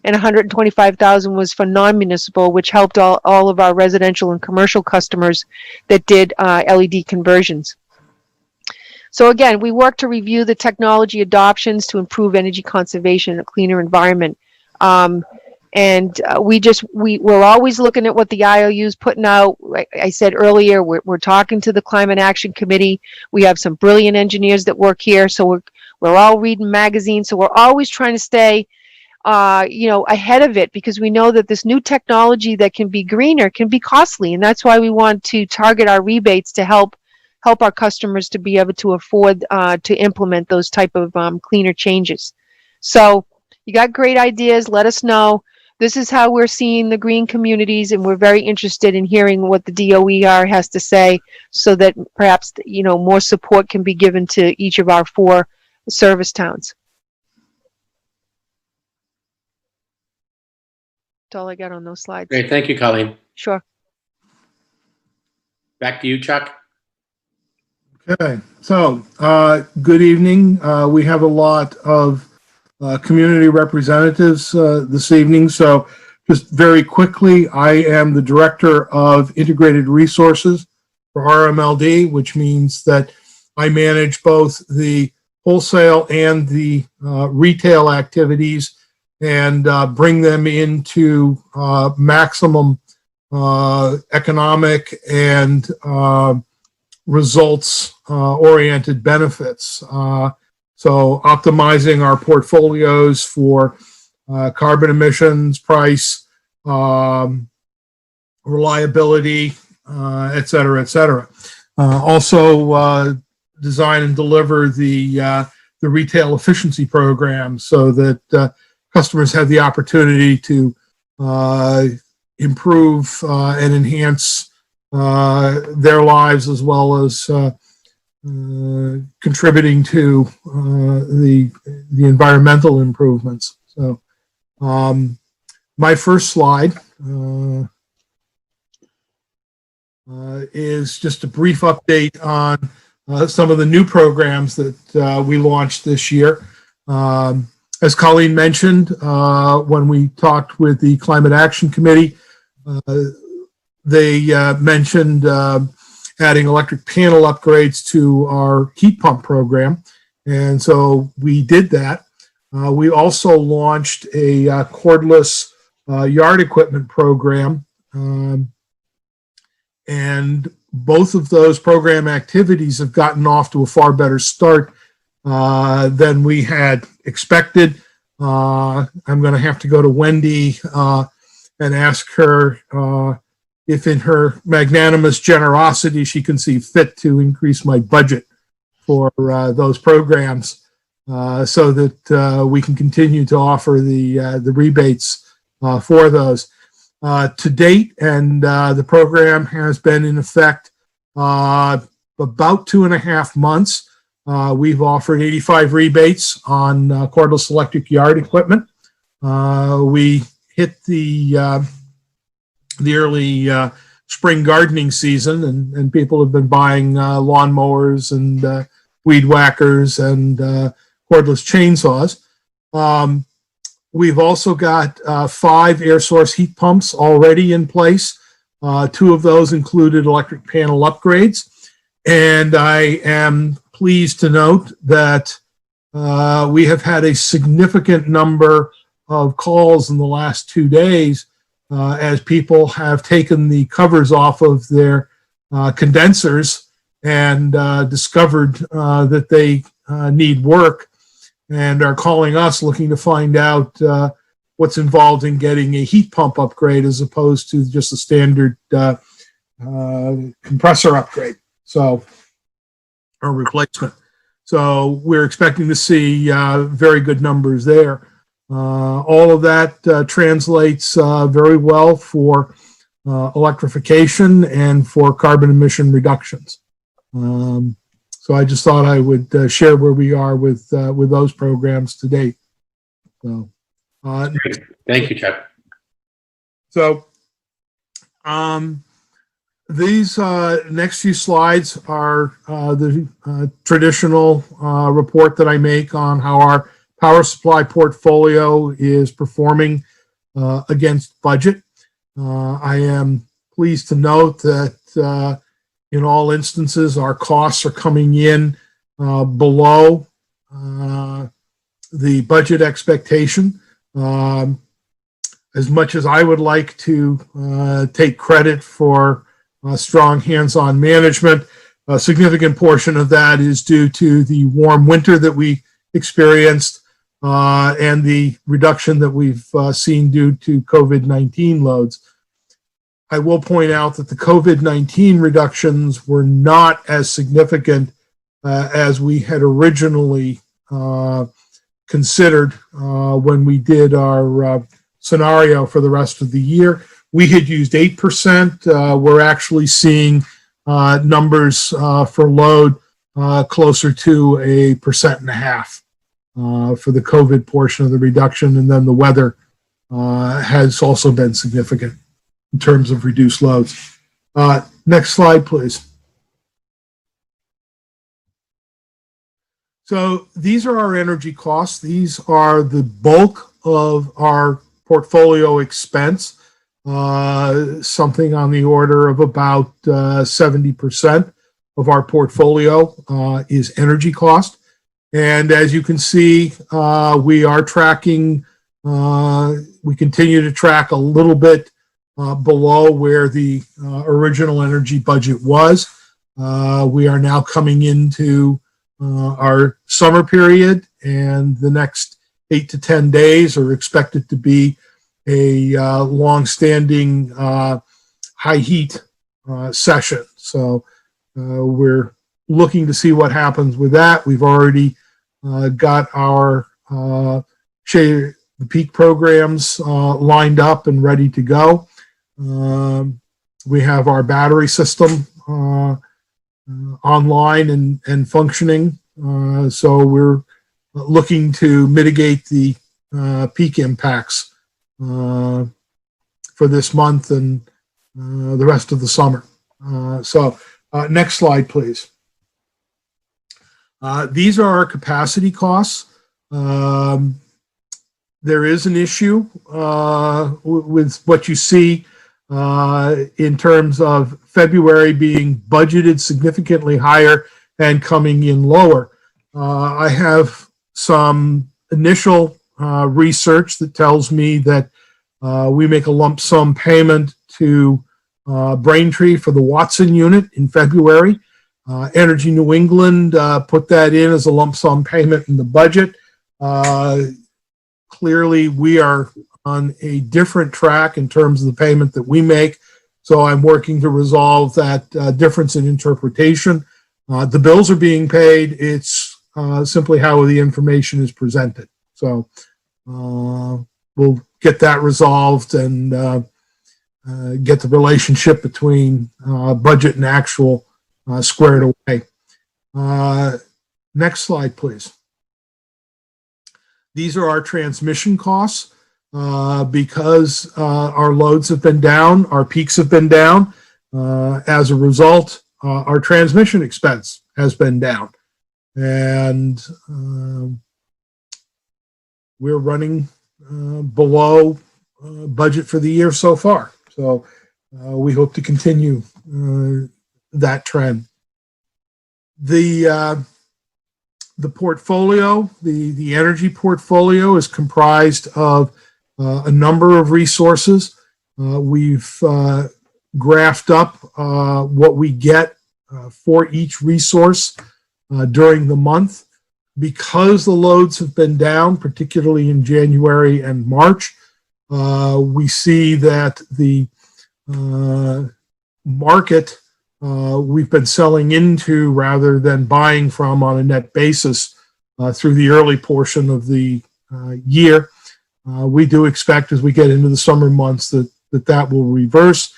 and $125,000 was for non-municipal, which helped all of our residential and commercial customers that did LED conversions. So again, we work to review the technology adoptions to improve energy conservation and a cleaner environment. We're always looking at what the IOU is putting out. Like I said earlier, we're talking to the Climate Action Committee. We have some brilliant engineers that work here, so we're all reading magazines. So we're always trying to stay, ahead of it, because we know that this new technology that can be greener can be costly, and that's why we want to target our rebates to help our customers to be able to afford to implement those type of cleaner changes. So you got great ideas, let us know. This is how we're seeing the green communities, and we're very interested in hearing what the DOER has to say, so that perhaps more support can be given to each of our 4 service towns. That's all I got on those slides. Great, thank you, Colleen. Sure. Back to you, Chuck. Okay, so good evening. We have a lot of community representatives this evening. So just very quickly, I am the Director of Integrated Resources for RMLD, which means that I manage both the wholesale and the retail activities and bring them into maximum economic and results-oriented benefits. So optimizing our portfolios for carbon emissions, price, reliability, et cetera, et cetera. Also, design and deliver the retail efficiency program so that customers have the opportunity to improve and enhance their lives, as well as contributing to the environmental improvements. So my first slide is just a brief update on some of the new programs that we launched this year. As Colleen mentioned, when we talked with the Climate Action Committee, they mentioned adding electric panel upgrades to our heat pump program. And so we did that. We also launched a cordless yard equipment program. And both of those program activities have gotten off to a far better start than we had expected. I'm going to have to go to Wendy and ask her if in her magnanimous generosity she can see fit to increase my budget for those programs so that we can continue to offer the rebates for those. To date, and the program has been in effect about 2.5 months. We've offered 85 rebates on cordless electric yard equipment. We hit the early spring gardening season, and people have been buying lawnmowers and weed whackers and cordless chainsaws. We've also got 5 air source heat pumps already in place. 2 of those included electric panel upgrades. And I am pleased to note that we have had a significant number of calls in the last 2 days as people have taken the covers off of their condensers and discovered that they need work, and are calling us looking to find out what's involved in getting a heat pump upgrade as opposed to just a standard compressor upgrade, or replacement. So we're expecting to see very good numbers there. All of that translates very well for electrification and for carbon emission reductions. So I just thought I would share where we are with those programs to date. So, Thank you, Chuck. So these next few slides are the traditional report that I make on how our power supply portfolio is performing against budget. I am pleased to note that in all instances, our costs are coming in below the budget expectation. As much as I would like to take credit for strong hands-on management, a significant portion of that is due to the warm winter that we experienced and the reduction that we've seen due to COVID-19 loads. I will point out that the COVID-19 reductions were not as significant as we had originally considered when we did our scenario for the rest of the year. We had used 8%. We're actually seeing numbers for load closer to 1.5% for the COVID portion of the reduction, and then the weather has also been significant in terms of reduced loads. Next slide, please. So these are our energy costs. These are the bulk of our portfolio expense, something on the order of about 70% of our portfolio is energy cost. And as you can see, we are tracking, we continue to track a little bit below where the original energy budget was. We are now coming into our summer period, and the next 8 to 10 days are expected to be a long-standing high heat session. So we're looking to see what happens with that. We've already got our shade the peak programs lined up and ready to go. We have our battery system online and functioning. So we're looking to mitigate the peak impacts for this month and the rest of the summer. Next slide, please. These are our capacity costs. There is an issue with what you see in terms of February being budgeted significantly higher and coming in lower. I have some initial research that tells me that we make a lump sum payment to Braintree for the Watson unit in February. Energy New England put that in as a lump sum payment in the budget. Clearly, we are on a different track in terms of the payment that we make. So I'm working to resolve that difference in interpretation. The bills are being paid. It's simply how the information is presented. So we'll get that resolved and get the relationship between budget and actual squared away. Next slide, please. These are our transmission costs. Because our loads have been down, our peaks have been down. As a result, our transmission expense has been down. And we're running below budget for the year so far. So we hope to continue that trend. The portfolio, the energy portfolio is comprised of a number of resources. We've graphed up what we get for each resource during the month. Because the loads have been down, particularly in January and March, we see that the market we've been selling into rather than buying from on a net basis through the early portion of the year. We do expect as we get into the summer months that will reverse,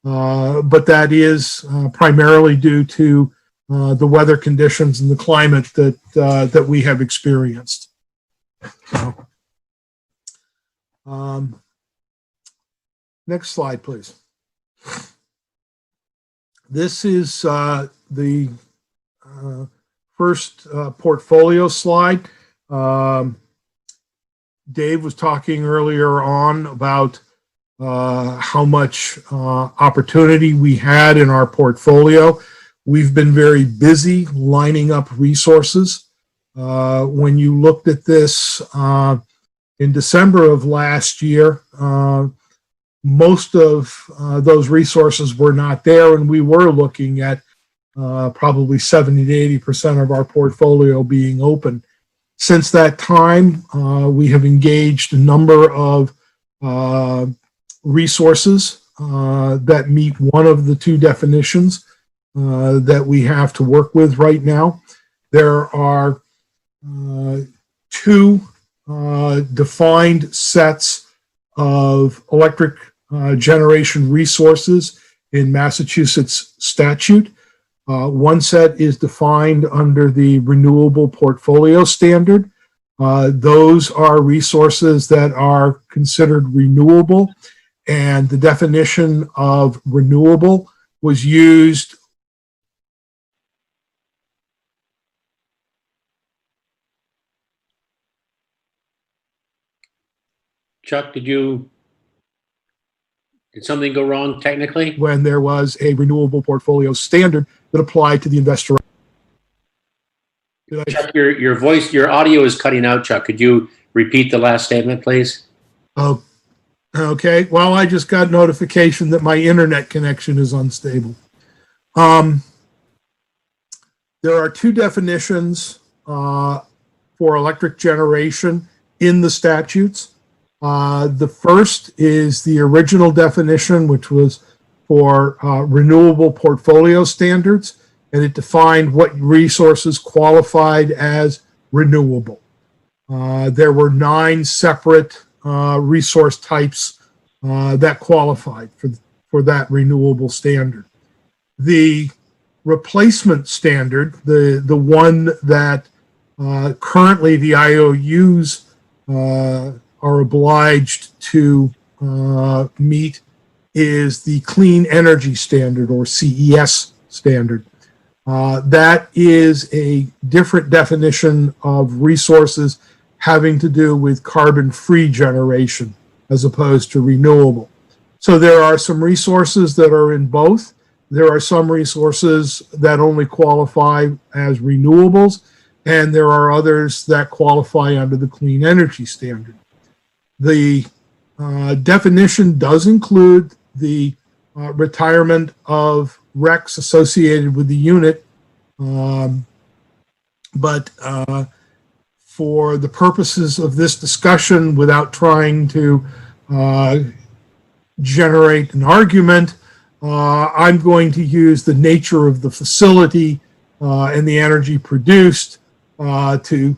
but that is primarily due to the weather conditions and the climate that we have experienced. So, next slide, please. This is the first portfolio slide. Dave was talking earlier on about how much opportunity we had in our portfolio. We've been very busy lining up resources. When you looked at this in December of last year, most of those resources were not there, and we were looking at probably 70 to 80% of our portfolio being open. Since that time, we have engaged a number of resources that meet one of the two definitions that we have to work with right now. There are two defined sets of electric generation resources in Massachusetts statute. One set is defined under the renewable portfolio standard. Those are resources that are considered renewable, and the definition of renewable was used. Chuck, did something go wrong technically? When there was a renewable portfolio standard that applied to the investor. Chuck, your voice, your audio is cutting out, Chuck. Could you repeat the last statement, please? Oh, okay. Well, I just got notification that my internet connection is unstable. There are two definitions for electric generation in the statutes. The first is the original definition, which was for renewable portfolio standards, and it defined what resources qualified as renewable. There were 9 separate resource types that qualified for that renewable standard. The replacement standard, the one that currently the IOUs are obliged to meet, is the Clean Energy Standard, or CES standard. That is a different definition of resources having to do with carbon-free generation as opposed to renewable. So there are some resources that are in both. There are some resources that only qualify as renewables, and there are others that qualify under the Clean Energy Standard. The definition does include the retirement of RECs associated with the unit, but for the purposes of this discussion, without trying to generate an argument, I'm going to use the nature of the facility and the energy produced to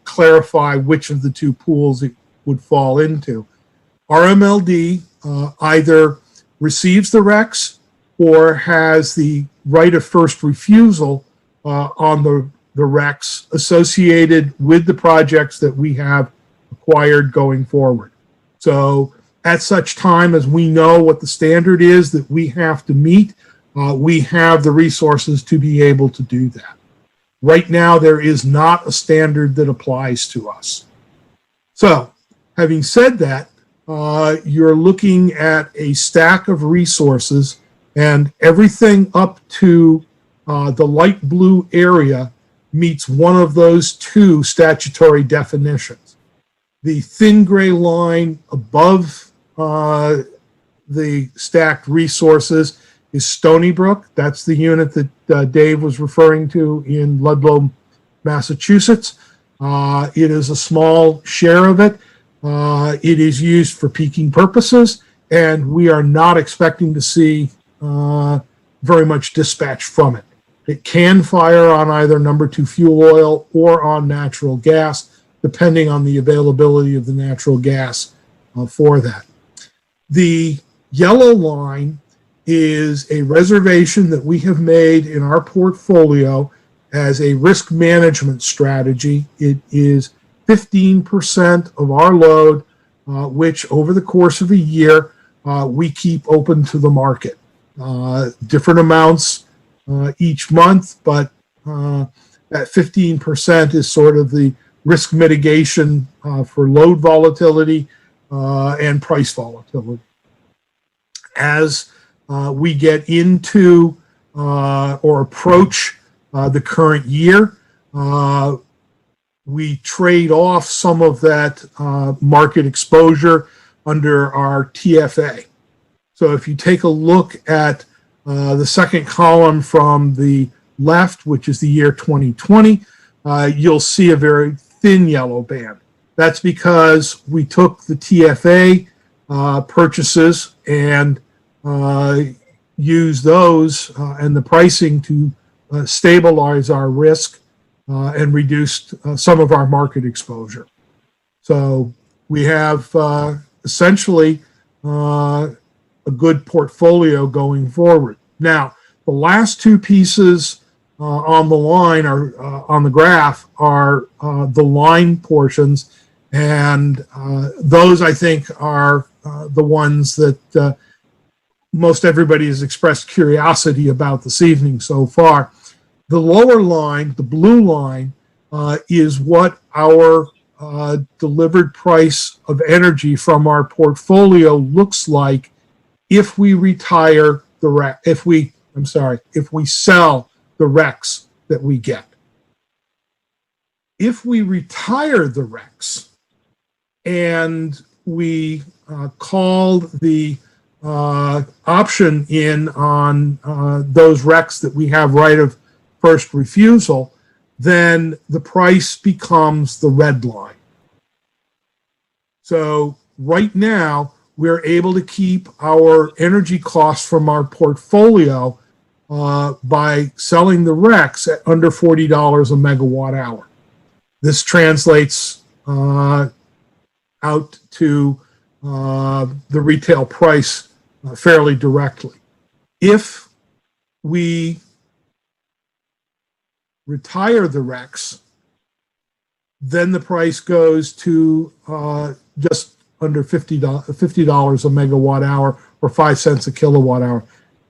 clarify which of the two pools it would fall into. RMLD either receives the RECs or has the right of first refusal on the RECs associated with the projects that we have acquired going forward. So at such time as we know what the standard is that we have to meet, we have the resources to be able to do that. Right now, there is not a standard that applies to us. So, having said that, you're looking at a stack of resources, and everything up to the light blue area meets one of those 2 statutory definitions. The thin gray line above the stacked resources is Stony Brook. That's the unit that Dave was referring to in Ludlow, Massachusetts. It is a small share of it. It is used for peaking purposes, and we are not expecting to see very much dispatch from it. It can fire on either number 2 fuel oil or on natural gas, depending on the availability of the natural gas for that. The yellow line is a reservation that we have made in our portfolio as a risk management strategy. It is 15% of our load, which over the course of a year, we keep open to the market. Different amounts each month, but that 15% is sort of the risk mitigation for load volatility and price volatility. As we get into or approach the current year, we trade off some of that market exposure under our TFA. So if you take a look at the second column from the left, which is the year 2020, you'll see a very thin yellow band. That's because we took the TFA purchases and used those and the pricing to stabilize our risk and reduced some of our market exposure. So we have essentially a good portfolio going forward. Now, the last 2 pieces on the line are on the graph are the line portions, and those I think are the ones that most everybody has expressed curiosity about this evening so far. The lower line, the blue line, is what our delivered price of energy from our portfolio looks like if we retire the REC, if we sell the RECs that we get. If we retire the RECs and we call the option in on those RECs that we have right of first refusal, then the price becomes the red line. So right now, we're able to keep our energy costs from our portfolio by selling the RECs at under $40 a megawatt hour. This translates out to the retail price fairly directly. If we retire the RECs, then the price goes to just under $50 a megawatt hour, or 5 cents a kilowatt hour.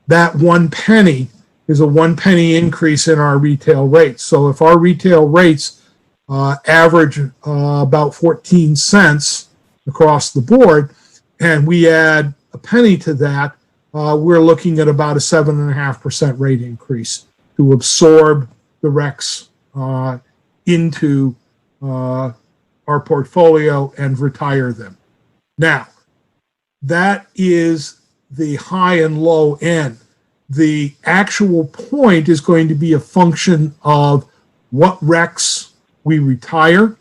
That 1 penny is a 1 penny increase in our retail rates. So if our retail rates average about 14 cents across the board, and we add a penny to that, we're looking at about a 7.5% rate increase to absorb the RECs into our portfolio and retire them. Now, that is the high and low end. The actual point is going to be a function of what RECs we retire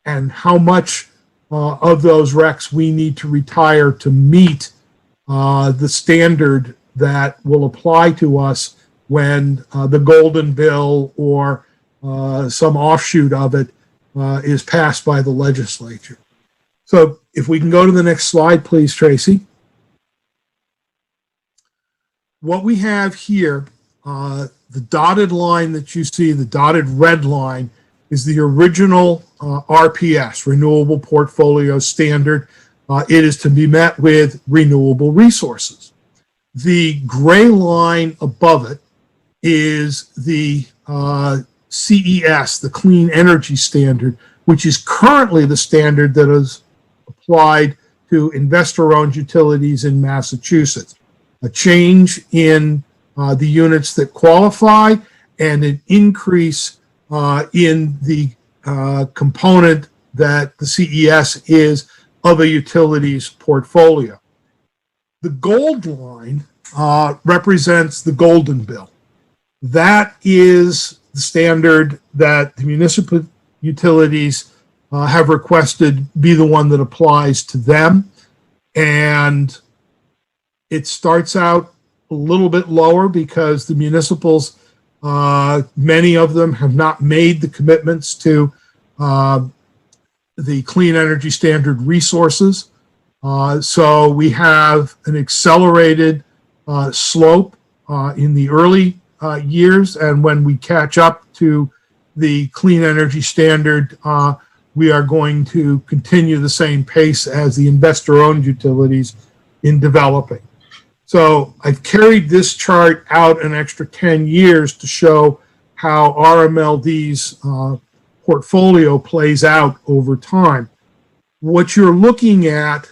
and how much of those RECs we need to retire to meet the standard that will apply to us when the Golden Bill or some offshoot of it is passed by the legislature. So if we can go to the next slide, please, Tracy. What we have here, the dotted line that you see, the dotted red line, is the original RPS, Renewable Portfolio Standard. It is to be met with renewable resources. The gray line above it is the CES, the Clean Energy Standard, which is currently the standard that is applied to investor-owned utilities in Massachusetts. A change in the units that qualify and an increase in the component that the CES is of a utility's portfolio. The gold line represents the Golden Bill. That is the standard that the municipal utilities have requested be the one that applies to them. And it starts out a little bit lower because the municipals, many of them have not made the commitments to the Clean Energy Standard resources. So we have an accelerated slope in the early years, and when we catch up to the Clean Energy Standard, we are going to continue the same pace as the investor-owned utilities in developing. So I've carried this chart out an extra 10 years to show how RMLD's portfolio plays out over time. What you're looking at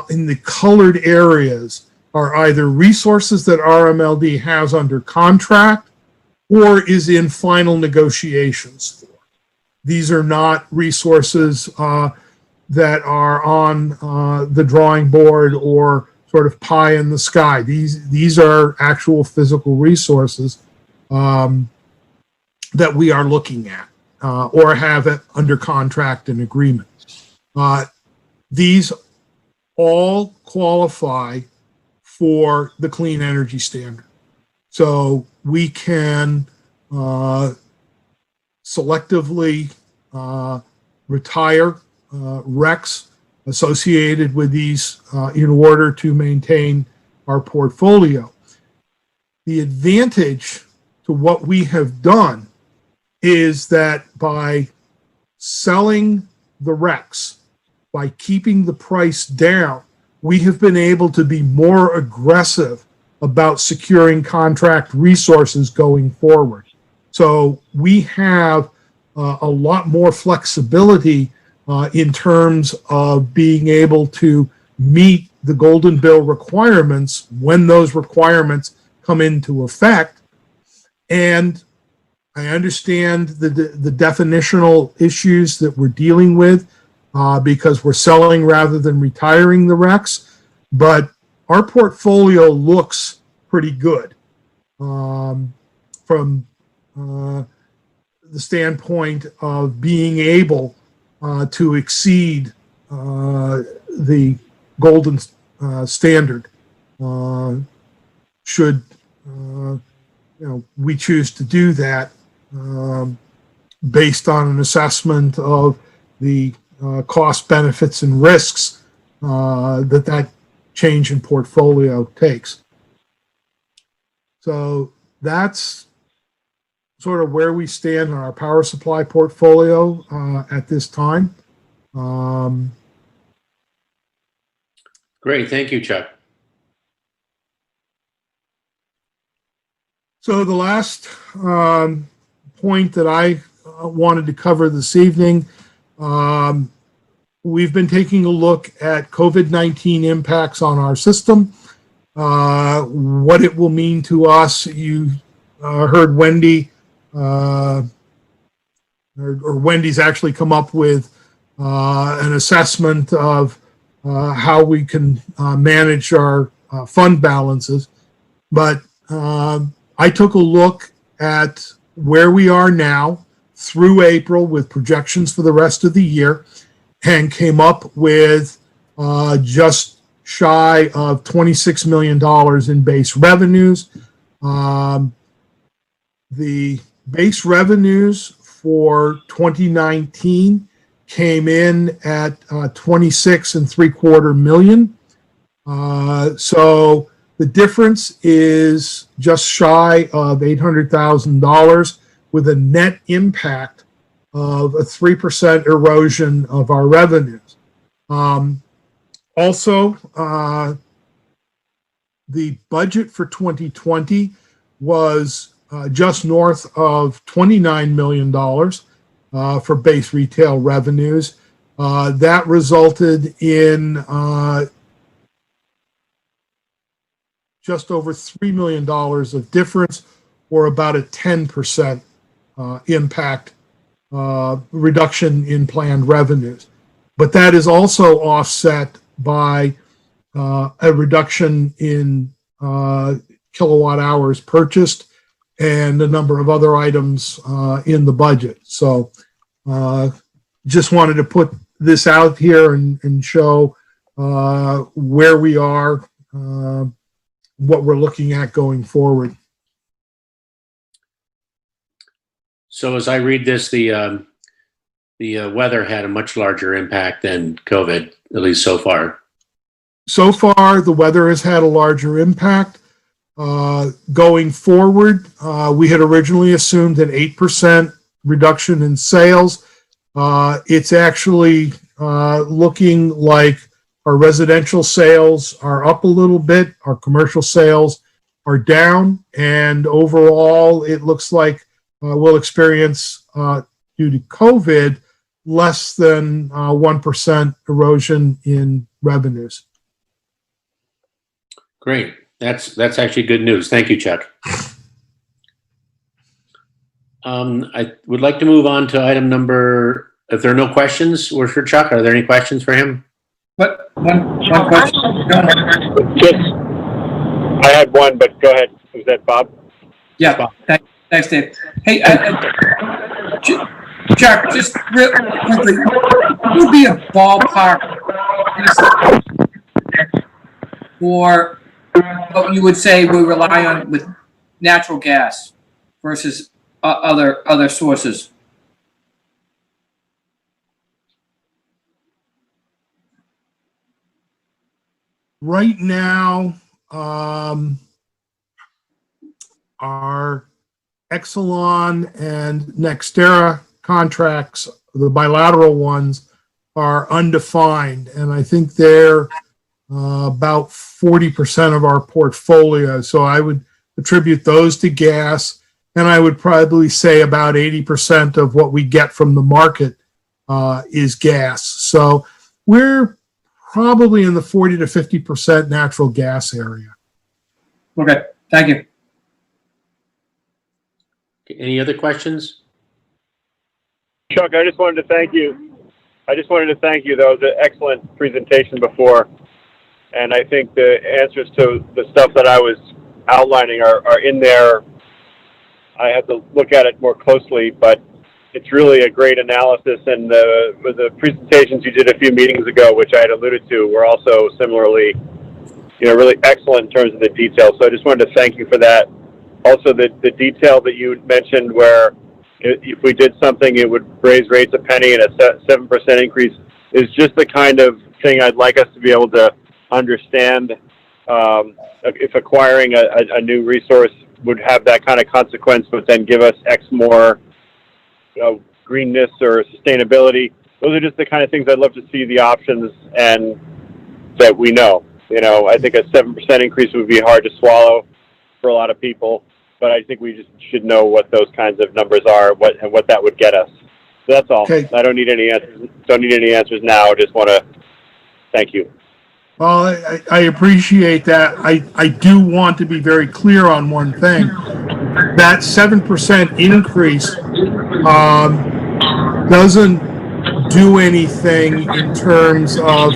in the colored areas are either resources that RMLD has under contract or is in final negotiations for. These are not resources that are on the drawing board or sort of pie in the sky. These are actual physical resources that we are looking at or have it under contract and agreement. These all qualify for the Clean Energy Standard. So we can selectively retire RECs associated with these in order to maintain our portfolio. The advantage to what we have done is that by selling the RECs, by keeping the price down, we have been able to be more aggressive about securing contract resources going forward. So we have a lot more flexibility in terms of being able to meet the Golden Bill requirements when those requirements come into effect. And I understand the definitional issues that we're dealing with because we're selling rather than retiring the RECs, but our portfolio looks pretty good from the standpoint of being able to exceed the golden standard. Should we choose to do that based on an assessment of the cost, benefits, and risks that change in portfolio takes. So that's sort of where we stand on our power supply portfolio at this time. Great, thank you, Chuck. So the last point that I wanted to cover this evening, we've been taking a look at COVID-19 impacts on our system, what it will mean to us. You heard Wendy, or Wendy's actually come up with an assessment of how we can manage our fund balances. But I took a look at where we are now through April with projections for the rest of the year and came up with just shy of $26 million in base revenues. The base revenues for 2019 came in at 26.75 million. So the difference is just shy of $800,000 with a net impact of a 3% erosion of our revenues. Also, the budget for 2020 was just north of $29 million for base retail revenues. That resulted in just over $3 million of difference, or about a 10% impact reduction in planned revenues. But that is also offset by a reduction in kilowatt hours purchased and a number of other items in the budget. So just wanted to put this out here and show where we are, what we're looking at going forward. So as I read this, the weather had a much larger impact than COVID, at least so far. So far, the weather has had a larger impact. Going forward, we had originally assumed an 8% reduction in sales. It's actually looking like our residential sales are up a little bit, our commercial sales are down, and overall, it looks like we'll experience, due to COVID, less than 1% erosion in revenues. Great. That's actually good news. Thank you, Chuck. I would like to move on to item number, if there are no questions for Chuck, are there any questions for him? What? One question. Just, I had one, but go ahead. Was that Bob? Yeah, Bob. thanks, Dave. Hey, Chuck, just real quickly, what would be a ballpark for what you would say we rely on with natural gas versus other sources? Right now, our Exelon and Nextera contracts, the bilateral ones, are undefined, and I think they're about 40% of our portfolio. So I would attribute those to gas, and I would probably say about 80% of what we get from the market is gas. So we're probably in the 40 to 50% natural gas area. Okay, thank you. Any other questions? Chuck, I just wanted to thank you. That was an excellent presentation before. And I think the answers to the stuff that I was outlining are in there. I have to look at it more closely, but it's really a great analysis, and the presentations you did a few meetings ago, which I had alluded to, were also similarly, really excellent in terms of the detail. So I just wanted to thank you for that. Also, the detail that you mentioned where if we did something, it would raise rates a penny and a 7% increase is just the kind of thing I'd like us to be able to understand. If acquiring a new resource would have that kind of consequence, but then give us X more greenness or sustainability. Those are just the kind of things I'd love to see the options and that we know. I think a 7% increase would be hard to swallow for a lot of people, but I think we just should know what those kinds of numbers are, and what that would get us. So that's all. Okay. I don't need any answers. Don't need any answers now. I just want to thank you. Well, I appreciate that. I do want to be very clear on one thing. That 7% increase doesn't do anything in terms of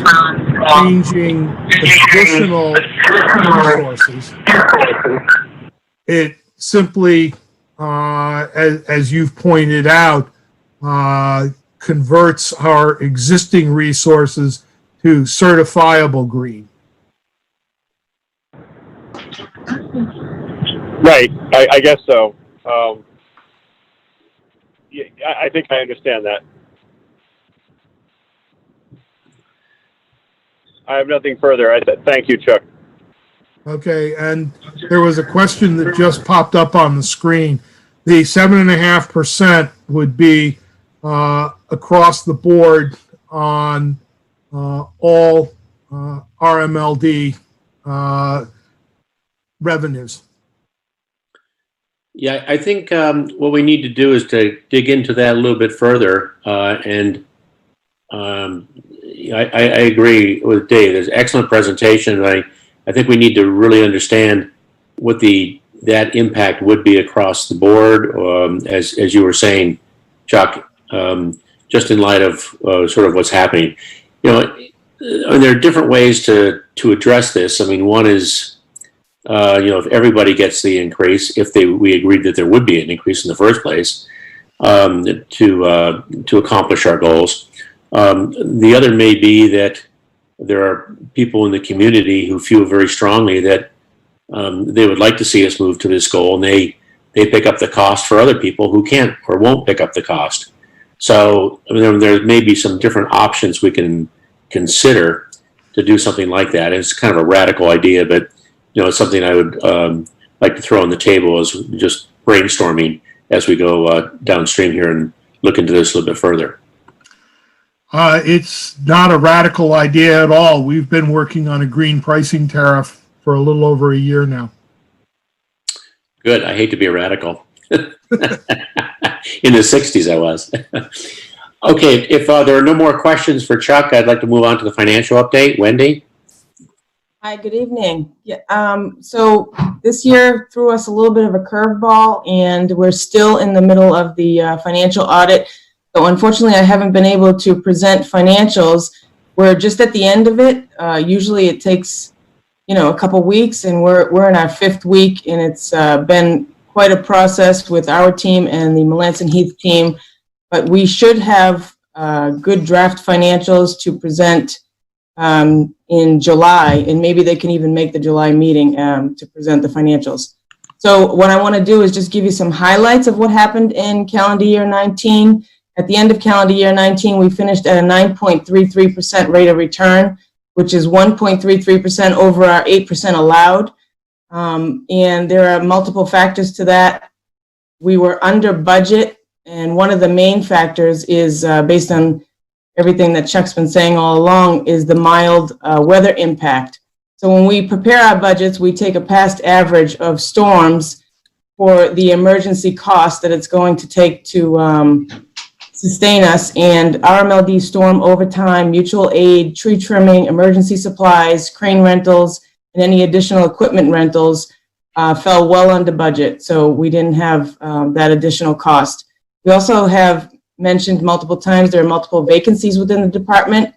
changing additional resources. It simply, as you've pointed out, converts our existing resources to certifiable green. Right. I guess so. Yeah, I think I understand that. I have nothing further. I said thank you, Chuck. Okay, and there was a question that just popped up on the screen. The 7.5% would be across the board on all RMLD revenues. Yeah, I think what we need to do is to dig into that a little bit further. I agree with Dave. There's excellent presentation. I think we need to really understand what that impact would be across the board, as you were saying, Chuck, just in light of sort of what's happening. There are different ways to address this. I mean, one is, if everybody gets the increase, we agreed that there would be an increase in the first place, to accomplish our goals. The other may be that there are people in the community who feel very strongly that they would like to see us move to this goal, and they pick up the cost for other people who can't or won't pick up the cost. So there may be some different options we can consider to do something like that. It's kind of a radical idea, but it's something I would like to throw on the table as just brainstorming as we go downstream here and look into this a little bit further. It's not a radical idea at all. We've been working on a green pricing tariff for a little over a year now. Good. I hate to be a radical. In the 60s, I was. Okay, if there are no more questions for Chuck, I'd like to move on to the financial update. Wendy? Hi, good evening. Yeah, so this year threw us a little bit of a curveball, and we're still in the middle of the financial audit. So unfortunately, I haven't been able to present financials. We're just at the end of it. Usually it takes, a couple weeks, and we're in our 5th week, and it's been quite a process with our team and the Melanson Heath team. But we should have good draft financials to present in July, and maybe they can even make the July meeting to present the financials. So what I want to do is just give you some highlights of what happened in calendar year 19. At the end of calendar year 19, we finished at a 9.33% rate of return, which is 1.33% over our 8% allowed. And there are multiple factors to that. We were under budget, and one of the main factors is based on everything that Chuck's been saying all along, is the mild weather impact. So when we prepare our budgets, we take a past average of storms for the emergency cost that it's going to take to sustain us, and RMLD storm overtime, mutual aid, tree trimming, emergency supplies, crane rentals, and any additional equipment rentals fell well under budget. So we didn't have that additional cost. We also have mentioned multiple times there are multiple vacancies within the department.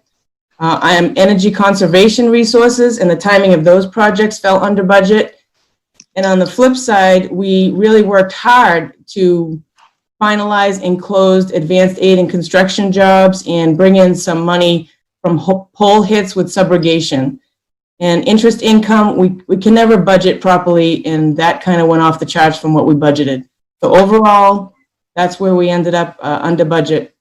Energy conservation resources and the timing of those projects fell under budget. And on the flip side, we really worked hard to finalize and closed advanced aid and construction jobs and bring in some money from pole hits with subrogation. And interest income, we can never budget properly, and that kind of went off the charts from what we budgeted. So overall, that's where we ended up under budget.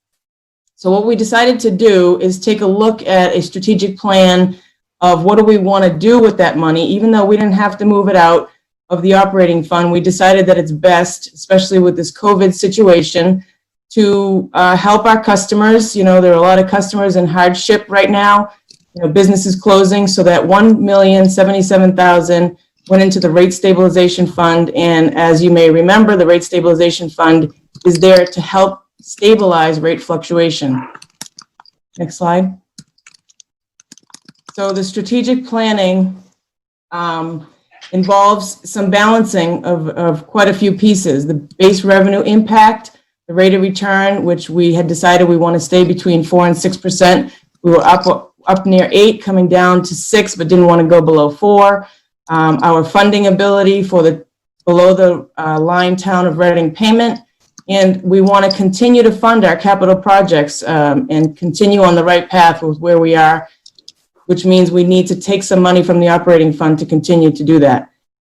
So what we decided to do is take a look at a strategic plan of what do we want to do with that money. Even though we didn't have to move it out of the operating fund, we decided that it's best, especially with this COVID situation, to help our customers. You know, there are a lot of customers in hardship right now. You know, businesses closing, so that $1,077,000 went into the rate stabilization fund. And as you may remember, the rate stabilization fund is there to help stabilize rate fluctuation. Next slide. So the strategic planning involves some balancing of quite a few pieces. The base revenue impact, the rate of return, which we had decided we want to stay between 4 and 6%. We were up near 8, coming down to 6, but didn't want to go below 4. Our funding ability for the below the line town of Reading payment. And we want to continue to fund our capital projects and continue on the right path with where we are, which means we need to take some money from the operating fund to continue to do that.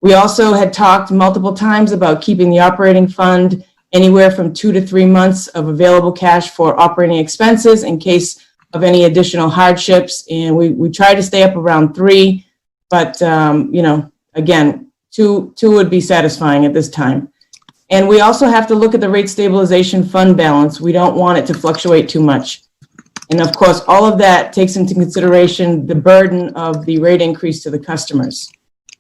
We also had talked multiple times about keeping the operating fund anywhere from 2 to 3 months of available cash for operating expenses in case of any additional hardships. And we try to stay up around 3, but you know, again, two would be satisfying at this time. And we also have to look at the rate stabilization fund balance. We don't want it to fluctuate too much. And of course, all of that takes into consideration the burden of the rate increase to the customers.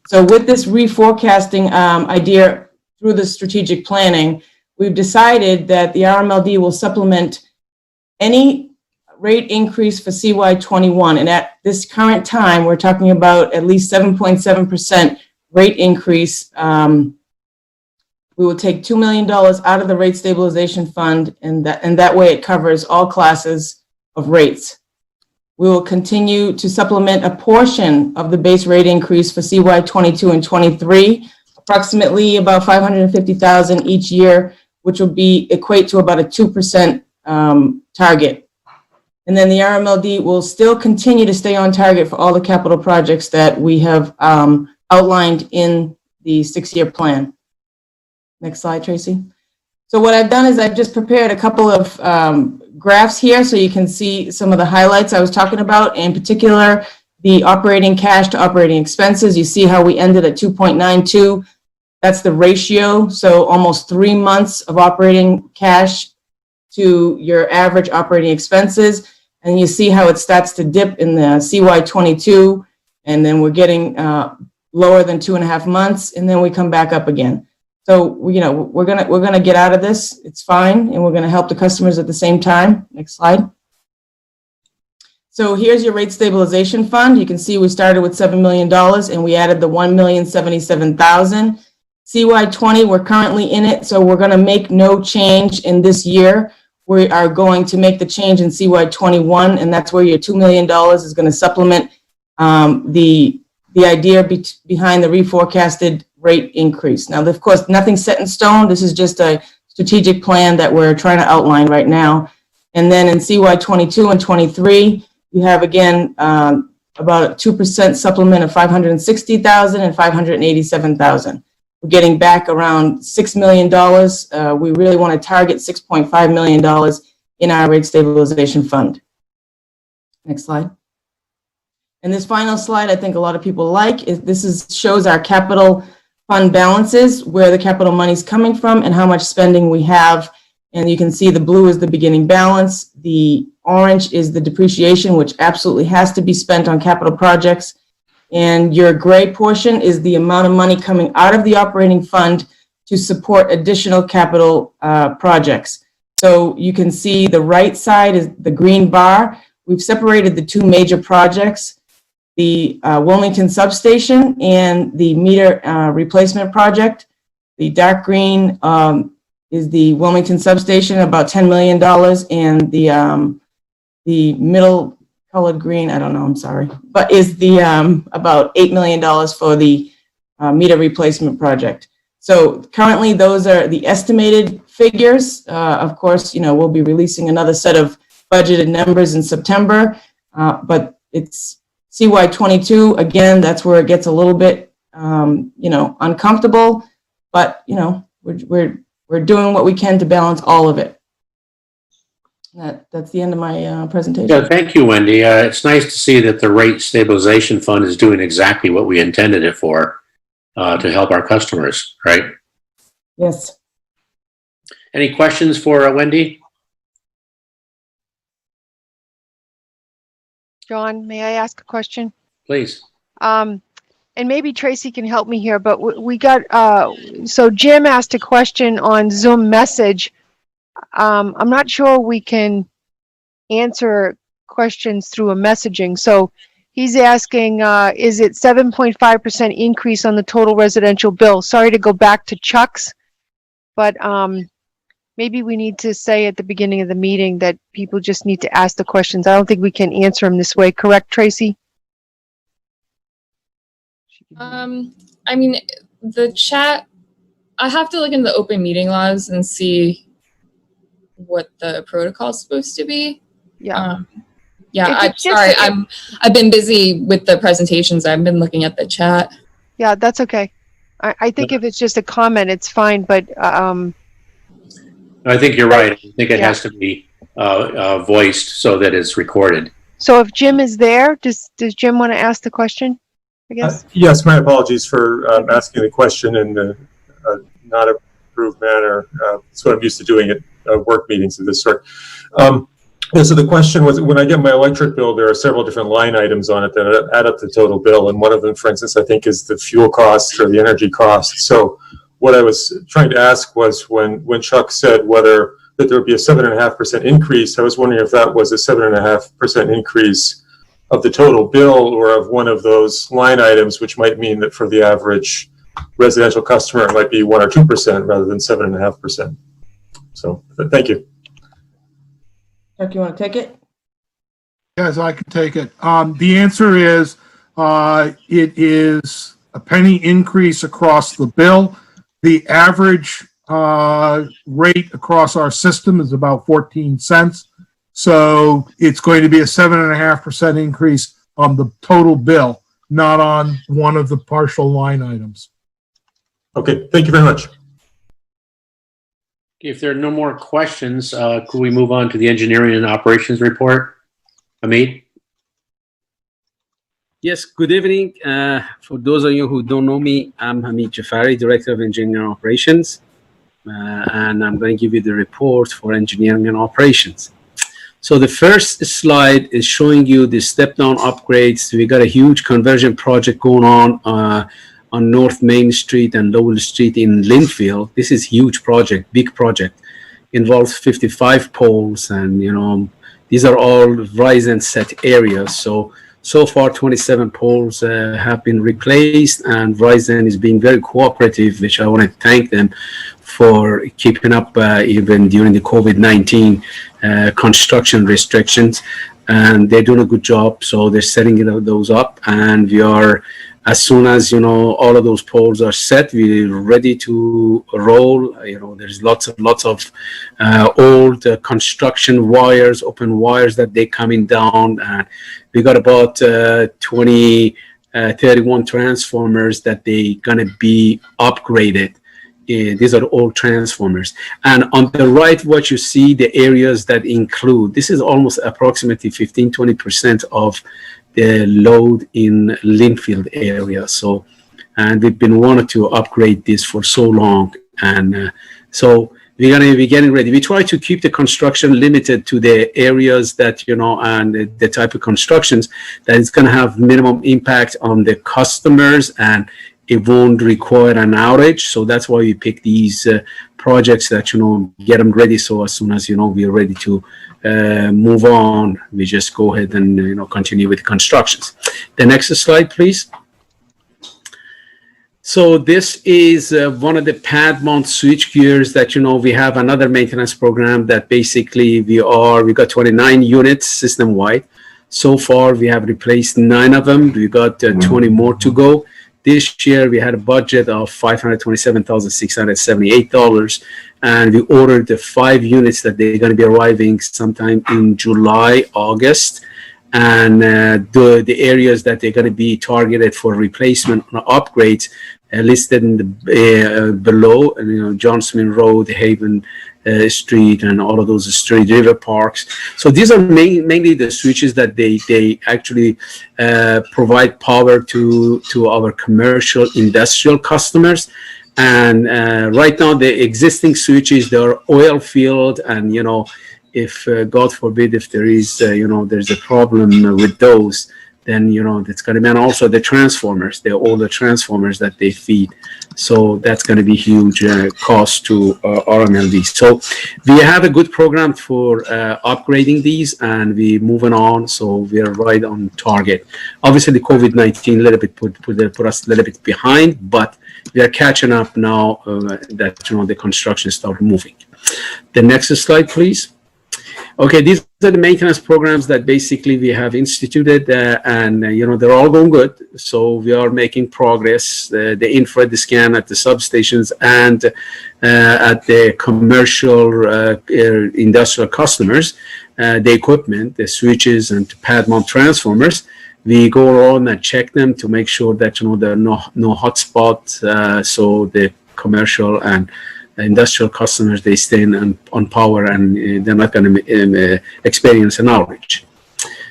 So with this reforecasting idea through the strategic planning, we've decided that the RMLD will supplement any rate increase for CY21. And at this current time, we're talking about at least 7.7% rate increase. We will take $2 million out of the rate stabilization fund, and that way it covers all classes of rates. We will continue to supplement a portion of the base rate increase for CY22 and 23, approximately about $550,000 each year, which will equate to about a 2% target. And then the RMLD will still continue to stay on target for all the capital projects that we have outlined in the 6-year plan. Next slide, Tracy. So what I've done is I've just prepared a couple of graphs here so you can see some of the highlights I was talking about, in particular, the operating cash to operating expenses. You see how we ended at 2.92. That's the ratio. So almost 3 months of operating cash to your average operating expenses. And you see how it starts to dip in the CY22, and then we're getting lower than 2.5 months, and then we come back up again. So, you know, we're gonna get out of this. It's fine, and we're gonna help the customers at the same time. Next slide. So here's your rate stabilization fund. You can see we started with $7 million, and we added the $1,077,000. CY20, we're currently in it, so we're gonna make no change in this year. We are going to make the change in CY21, and that's where your $2 million is gonna supplement the idea behind the reforecasted rate increase. Now, of course, nothing's set in stone. This is just a strategic plan that we're trying to outline right now. And then in CY22 and 23, you have, again, about a 2% supplement of $560,000 and $587,000. We're getting back around $6 million. We really want to target $6.5 million in our rate stabilization fund. Next slide. And this final slide, I think a lot of people like, shows our capital fund balances, where the capital money is coming from and how much spending we have. And you can see the blue is the beginning balance. The orange is the depreciation, which absolutely has to be spent on capital projects. And your gray portion is the amount of money coming out of the operating fund to support additional capital projects. So you can see the right side is the green bar. We've separated the 2 major projects, the Wilmington substation and the meter replacement project. The dark green is the Wilmington substation, about $10 million, and the middle colored green, I don't know, I'm sorry, but is the about $8 million for the meter replacement project. So currently those are the estimated figures. Of course, we'll be releasing another set of budgeted numbers in September, but it's CY22. Again, that's where it gets a little bit, uncomfortable, but, we're doing what we can to balance all of it. That's the end of my presentation. Yeah, thank you, Wendy. It's nice to see that the rate stabilization fund is doing exactly what we intended it for, to help our customers, right? Yes. Any questions for Wendy? John, may I ask a question? Please. And maybe Tracy can help me here, but we got, so Jim asked a question on Zoom message. I'm not sure we can answer questions through a messaging. So he's asking, is it 7.5% increase on the total residential bill? Sorry to go back to Chuck's, but maybe we need to say at the beginning of the meeting that people just need to ask the questions. I don't think we can answer them this way. Correct, Tracy? I mean, the chat, I have to look into the open meeting laws and see what the protocol is supposed to be. Yeah. I'm sorry. I've been busy with the presentations. I've been looking at the chat. Yeah, that's okay. I think if it's just a comment, it's fine, but I think you're right. I think it has to be voiced so that it's recorded. so if Jim is there, does Jim want to ask the question, I guess? Yes, my apologies for asking the question in the not approved manner. It's what I'm used to doing at work meetings of this sort. So the question was, when I get my electric bill, there are several different line items on it that add up the total bill. And one of them, for instance, I think is the fuel costs or the energy costs. So what I was trying to ask was when Chuck said that there would be a 7.5% increase, I was wondering if that was a 7.5% increase of the total bill or of one of those line items, which might mean that for the average residential customer, it might be 1 or 2% rather than 7.5%. So thank you. Chuck, you want to take it? Yes, I can take it. The answer is it is a penny increase across the bill. The average rate across our system is about 14 cents. So it's going to be a 7.5% increase on the total bill, not on one of the partial line items. Okay, thank you very much. If there are no more questions, could we move on to the engineering and operations report? Hamid? Yes, good evening. For those of you who don't know me, I'm Hamid Jafari, Director of Engineering Operations, and I'm going to give you the report for engineering and operations. So the first slide is showing you the step-down upgrades. We got a huge conversion project going on North Main Street and Lowell Street in Linfield. This is huge project, big project. Involves 55 poles, and these are all Verizon set areas. So far 27 poles have been replaced, and Verizon is being very cooperative, which I want to thank them for keeping up even during the COVID-19 construction restrictions. And they're doing a good job. So they're setting those up, and we are, as soon as all of those poles are set, we're ready to roll. There's lots of old construction wires, open wires that they're coming down, and we got about 31 transformers that they're gonna be upgraded. These are old transformers. And on the right, what you see, the areas that include, this is almost approximately 15-20% of the load in Linfield area. So, and we've been wanting to upgrade this for so long. And so we're going to be getting ready. We try to keep the construction limited to the areas that, and the type of constructions that is going to have minimum impact on the customers, and it won't require an outage. So that's why we pick these projects that, get them ready. So as soon as, we're ready to move on, we just go ahead and, continue with the constructions. The next slide, please. So this is one of the pad mount switch gears that, we have another maintenance program that basically we got 29 units system wide. So far, we have replaced 9 of them. We got 20 more to go. This year, we had a budget of $527,678, and we ordered the 5 units that they're going to be arriving sometime in July, August. And the areas that they're going to be targeted for replacement or upgrades listed in the below, Johnson Road, Haven Street, and all of those street river parks. So these are mainly the switches that they actually provide power to our commercial industrial customers. And right now the existing switches, they're oil filled, and if God forbid, if there is there's a problem with those, then that's going to be, and also the transformers, all the transformers that they feed. So that's going to be huge cost to RMLD. So we have a good program for upgrading these, and we're moving on. So we are right on target. Obviously, the COVID-19 a little bit put us a little bit behind, but we are catching up now that the construction started moving. The next slide, please. Okay, these are the maintenance programs that basically we have instituted, and they're all going good. So we are making progress. The infrared scan at the substations and at the commercial industrial customers, the equipment, the switches and pad mount transformers. We go around and check them to make sure that there are no hotspots. So the commercial and industrial customers, they stay on power, and they're not going to experience an outage.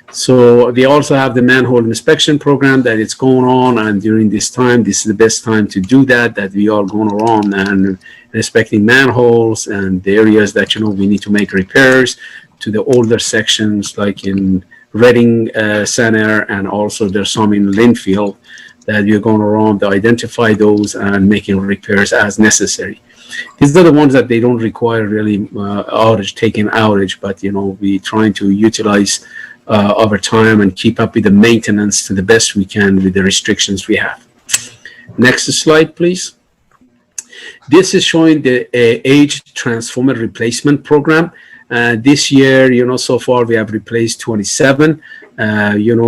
So we also have the manhole inspection program that it's going on, and during this time, this is the best time to do that we are going around and inspecting manholes and the areas that we need to make repairs to the older sections, like in Reading Center, and also there's some in Linfield that we're going around to identify those and making repairs as necessary. These are the ones that they don't require really taking outage, but we trying to utilize our time and keep up with the maintenance to the best we can with the restrictions we have. Next slide, please. This is showing the age transformer replacement program. This year, so far we have replaced 27.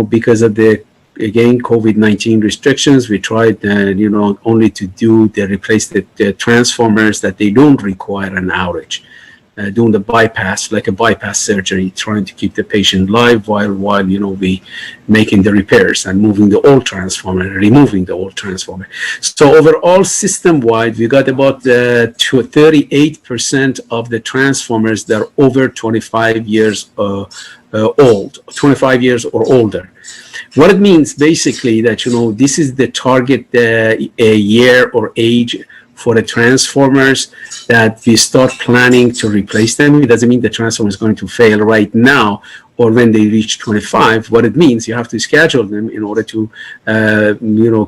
Because of the COVID-19 restrictions, we tried, only to replace the transformers that they don't require an outage, doing the bypass, like a bypass surgery, trying to keep the patient live while we making the repairs and moving the old transformer, removing the old transformer. So overall, system-wide, we got about 38% of the transformers that are over 25 years old, 25 years or older. What it means basically that this is the target year or age for the transformers that we start planning to replace them. It doesn't mean the transformer is going to fail right now or when they reach 25. What it means, you have to schedule them in order to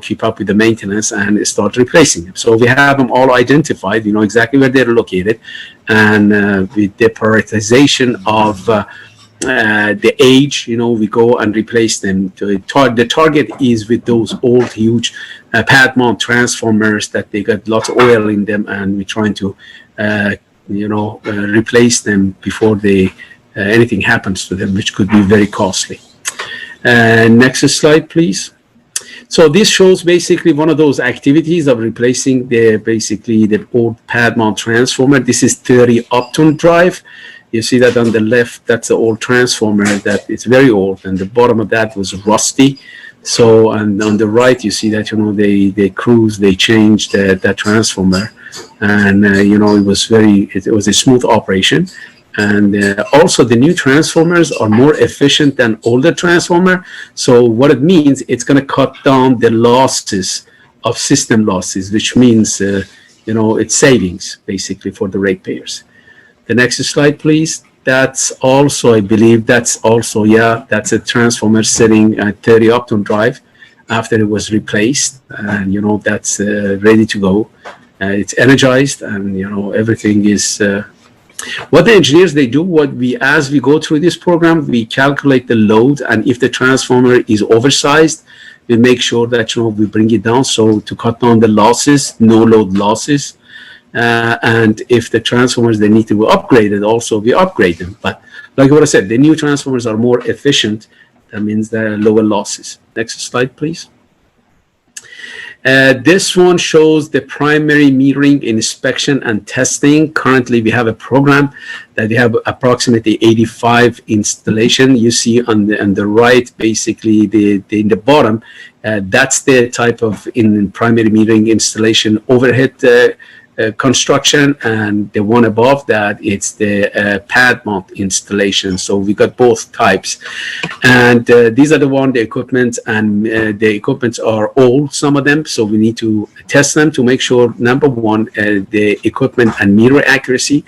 keep up with the maintenance and start replacing them. So we have them all identified. We know exactly where they're located, and with the prioritization of the age, we go and replace them. The target is with those old, huge pad mount transformers that they got lots of oil in them, and we're trying to, replace them before anything happens to them, which could be very costly. Next slide, please. So this shows basically one of those activities of replacing the old pad mount transformer. This is 30 Upton Drive. You see that on the left, that's the old transformer that it's very old, and the bottom of that was rusty. So, and on the right, you see that, they changed that transformer, and, it was a smooth operation. And also the new transformers are more efficient than older transformer. So what it means, it's going to cut down the losses of system losses, which means, it's savings basically for the ratepayers. The next slide, please. That's also, I believe, that's a transformer sitting at 30 Upton Drive after it was replaced. And, that's ready to go. It's energized, and, everything is... What the engineers, they do, as we go through this program, we calculate the load, and if the transformer is oversized, we make sure that, we bring it down, so to cut down the losses, no load losses. And if the transformers, they need to be upgraded, also we upgrade them. But like what I said, the new transformers are more efficient. That means there are lower losses. Next slide, please. This one shows the primary metering inspection and testing. Currently, we have a program that we have approximately 85 installation. You see on the right, basically in the bottom, that's the type of in primary metering installation overhead construction, and the one above that, it's the pad mount installation. So we got both types, and these are the equipment, and the equipments are old, some of them, so we need to test them to make sure, number one, the equipment and meter accuracy,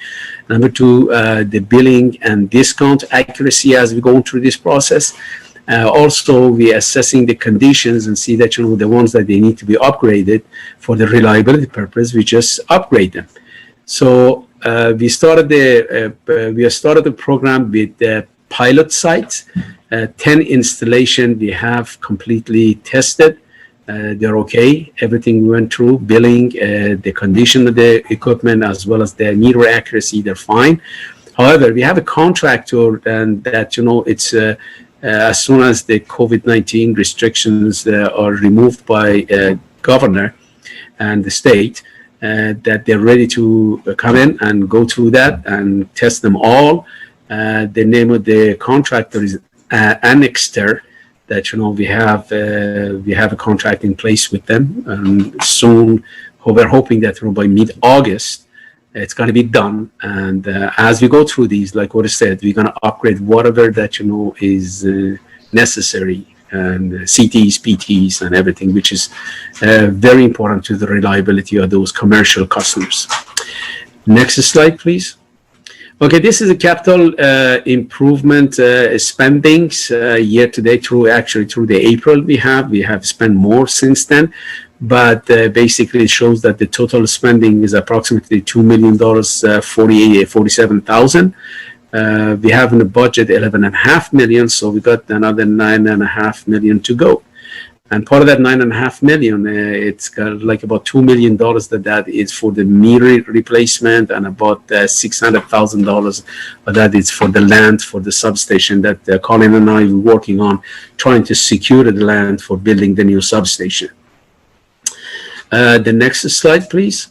number two, the billing and discount accuracy as we go through this process. Also, we assessing the conditions and see that, the ones that they need to be upgraded for the reliability purpose, we just upgrade them. So we started the program with the pilot sites. 10 installation we have completely tested. They're okay. Everything we went through, billing, the condition of the equipment, as well as the meter accuracy, they're fine. However, we have a contractor, and that, it's as soon as the COVID-19 restrictions are removed by governor and the state, that they're ready to come in and go through that and test them all. The name of the contractor is Annexter. That we have a contract in place with them, and soon we're hoping that by mid-August it's going to be done. And as we go through these, like what I said, we're going to upgrade whatever that is necessary, and CTs, PTs, and everything, which is very important to the reliability of those commercial customers. Next slide, please. Okay, this is a capital improvement spendings year to date through the April we have spent more since then, but basically it shows that the total spending is approximately $2 million, 47,000. We have in the budget $11.5 million, so we got another $9.5 million to go. And part of that $9.5 million, it's got like about $2 million that is for the meter replacement, and about $600,000 that is for the land for the substation that Colin and I were working on, trying to secure the land for building the new substation. The next slide, please.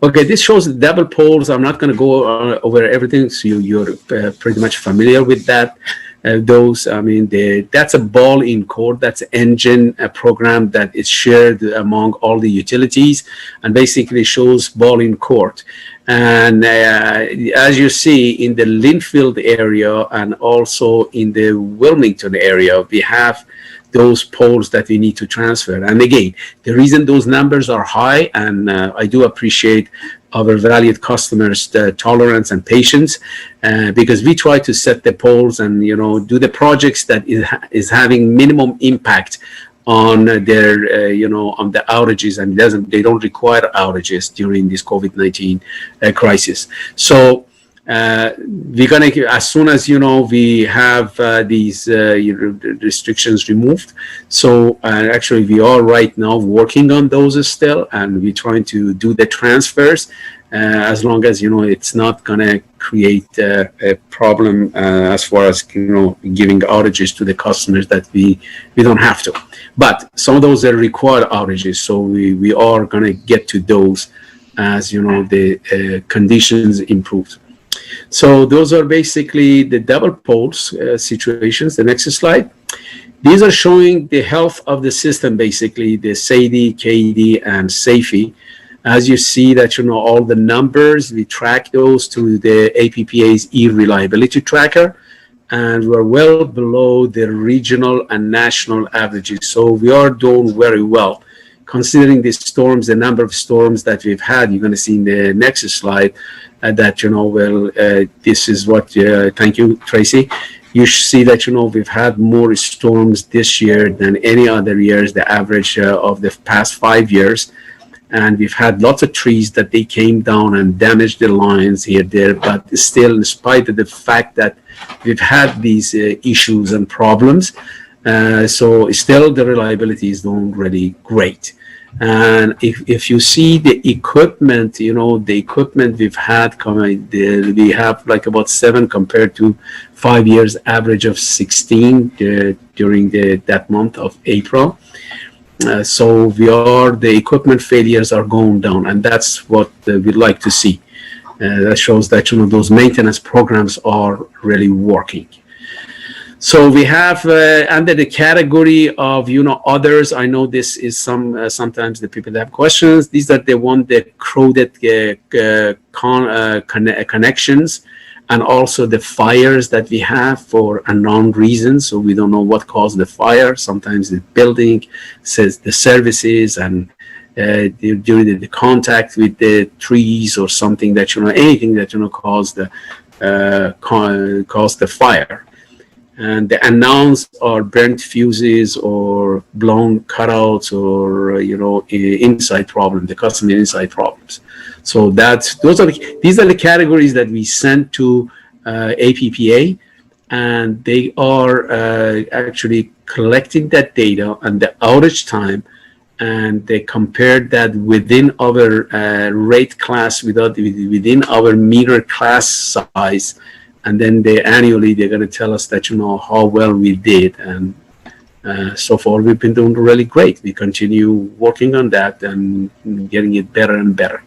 Okay, this shows the double poles. I'm not going to go over everything, so you're pretty much familiar with that. That's a ball in cord. That's an engine program that is shared among all the utilities, and basically shows ball in cord. And as you see in the Linfield area and also in the Wilmington area, we have those poles that we need to transfer. And again, the reason those numbers are high, and I do appreciate our valued customers' tolerance and patience, because we try to set the poles and do the projects that is having minimum impact on their on the outages, and they don't require outages during this COVID-19 crisis. So we're gonna, as soon as we have these restrictions removed. So actually, we are right now working on those still, and we're trying to do the transfers as long as it's not gonna create a problem as far as giving outages to the customers that we don't have to. But some of those are required outages, so we are gonna get to those as the conditions improve. So those are basically the double poles situations. The next slide. These are showing the health of the system, basically the SAIDI, KD, and SAFE. As you see that all the numbers, we track those through the APPA's e-reliability tracker, and we're well below the regional and national averages. So we are doing very well. Considering the storms, the number of storms that we've had, you're going to see in the next slide that, this is what, thank you, Tracy. You see that, we've had more storms this year than any other years, the average of the past 5 years. And we've had lots of trees that they came down and damaged the lines here, there. But still, in spite of the fact that we've had these issues and problems, so still the reliability is doing really great. And if you see the equipment, the equipment we've had coming, we have like about 7 compared to 5 years average of 16 during that month of April. So the equipment failures are going down, and that's what we'd like to see. That shows that those maintenance programs are really working. So we have under the category of others. I know this is sometimes the people that have questions. These are the one that crowded connections, and also the fires that we have for unknown reasons. So we don't know what caused the fire. Sometimes the building says the services, and during the contact with the trees or something that anything that caused the fire. And the announced are burnt fuses or blown cutouts or inside problem, the customer inside problems. So these are the categories that we sent to APPA, and they are actually collecting that data and the outage time, and they compared that within our rate class, within our meter class size. And then annually they're going to tell us that how well we did, and so far we've been doing really great. We continue working on that and getting it better and better,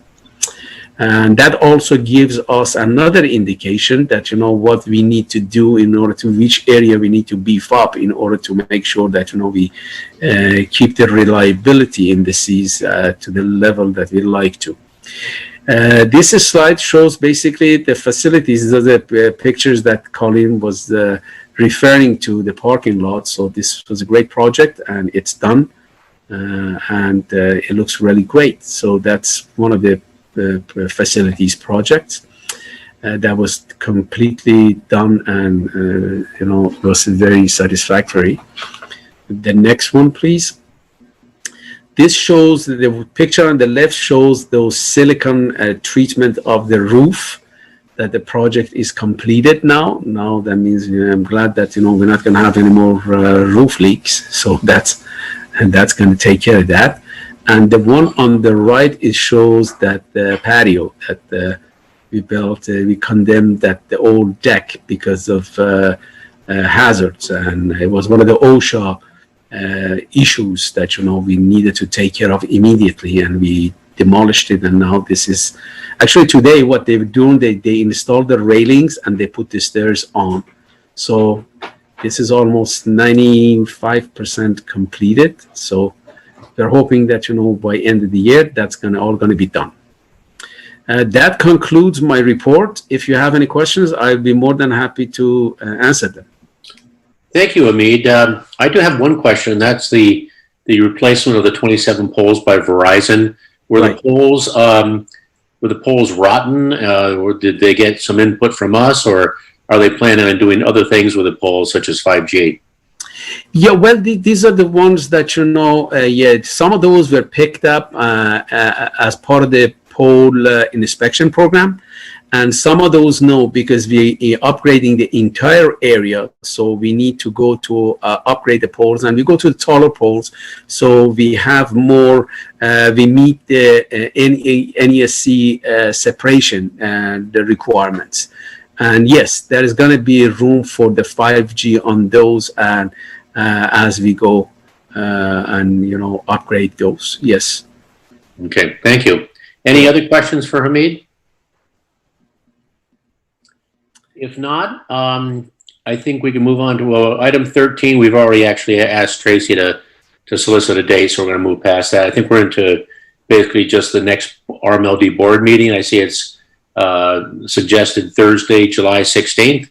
and that also gives us another indication that what we need to do in order to which area we need to beef up in order to make sure that we keep the reliability indices to the level that we like to. This slide shows basically the facilities. These are the pictures that Colleen was referring to, the parking lot. So this was a great project, and it's done, and it looks really great. So that's one of the facilities projects that was completely done, and was very satisfactory. The next one, please. This shows the picture on the left shows those silicon treatment of the roof, that the project is completed now. Now that means I'm glad that we're not going to have any more roof leaks. So that's going to take care of that. And the one on the right, it shows that the patio that we built, we condemned that the old deck because of hazards, and it was one of the OSHA issues that we needed to take care of immediately, and we demolished it. And now this is actually today what they were doing. They installed the railings and they put the stairs on. So this is almost 95% completed. So we're hoping that by end of the year that's all going to be done. That concludes my report. If you have any questions, I'll be more than happy to answer them. Thank you, Hamid. I do have one question. That's the replacement of the 27 poles by Verizon. Were Right. the poles rotten, or did they get some input from us, or are they planning on doing other things with the poles, such as 5G? Yeah, well, these are the ones that some of those were picked up as part of the pole inspection program. And some of those no, because we are upgrading the entire area. So we need to go to upgrade the poles, and we go to the taller poles. So we have more, we meet the NESC separation and the requirements. And yes, there is going to be room for the 5G on those, and as we go and upgrade those. Yes. Okay, thank you. Any other questions for Hamid? If not, I think we can move on to item 13. We've already actually asked Tracy to solicit a date, so we're going to move past that. I think we're into basically just the next RMLD board meeting. I see it's suggested Thursday, July 16th.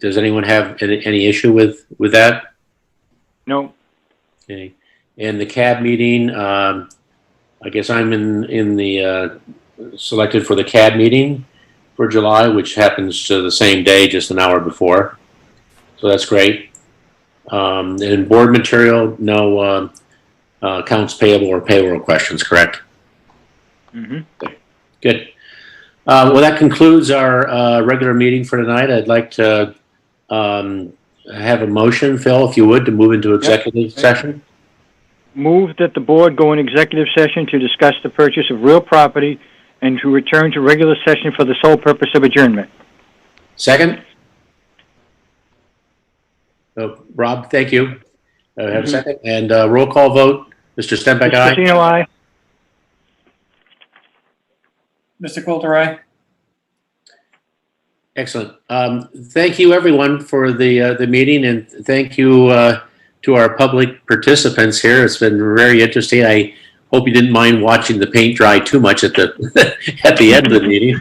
Does anyone have any issue with that? No. Okay. And the CAB meeting, I guess I'm in the selected for the CAB meeting for July, which happens to the same day, just an hour before. So that's great. And board material, no accounts payable or payroll questions, correct? Mm-hmm. Okay. Good. Well, that concludes our regular meeting for tonight. I'd like to have a motion, Phil, if you would, to move into executive session. Move that the board go in executive session to discuss the purchase of real property and to return to regular session for the sole purpose of adjournment. Second? Oh, Rob, thank you. Have a second? And roll call vote. Mr. Stenbeck, Mr. aye. Patino, aye. Mr. Coulter, aye. Excellent. Thank you, everyone, for the meeting, and thank you to our public participants here. It's been very interesting. I hope you didn't mind watching the paint dry too much at the at the end of the meeting,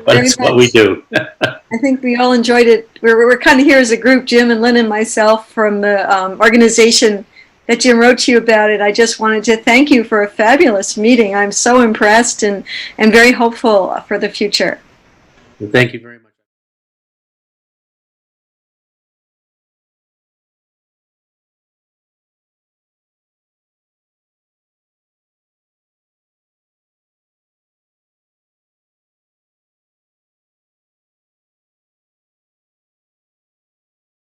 but it's what we do. I think we all enjoyed it. We're kind of here as a group, Jim and Lynn and myself from the organization that Jim wrote to you about it. I just wanted to thank you for a fabulous meeting. I'm so impressed and very hopeful for the future. Thank you very much.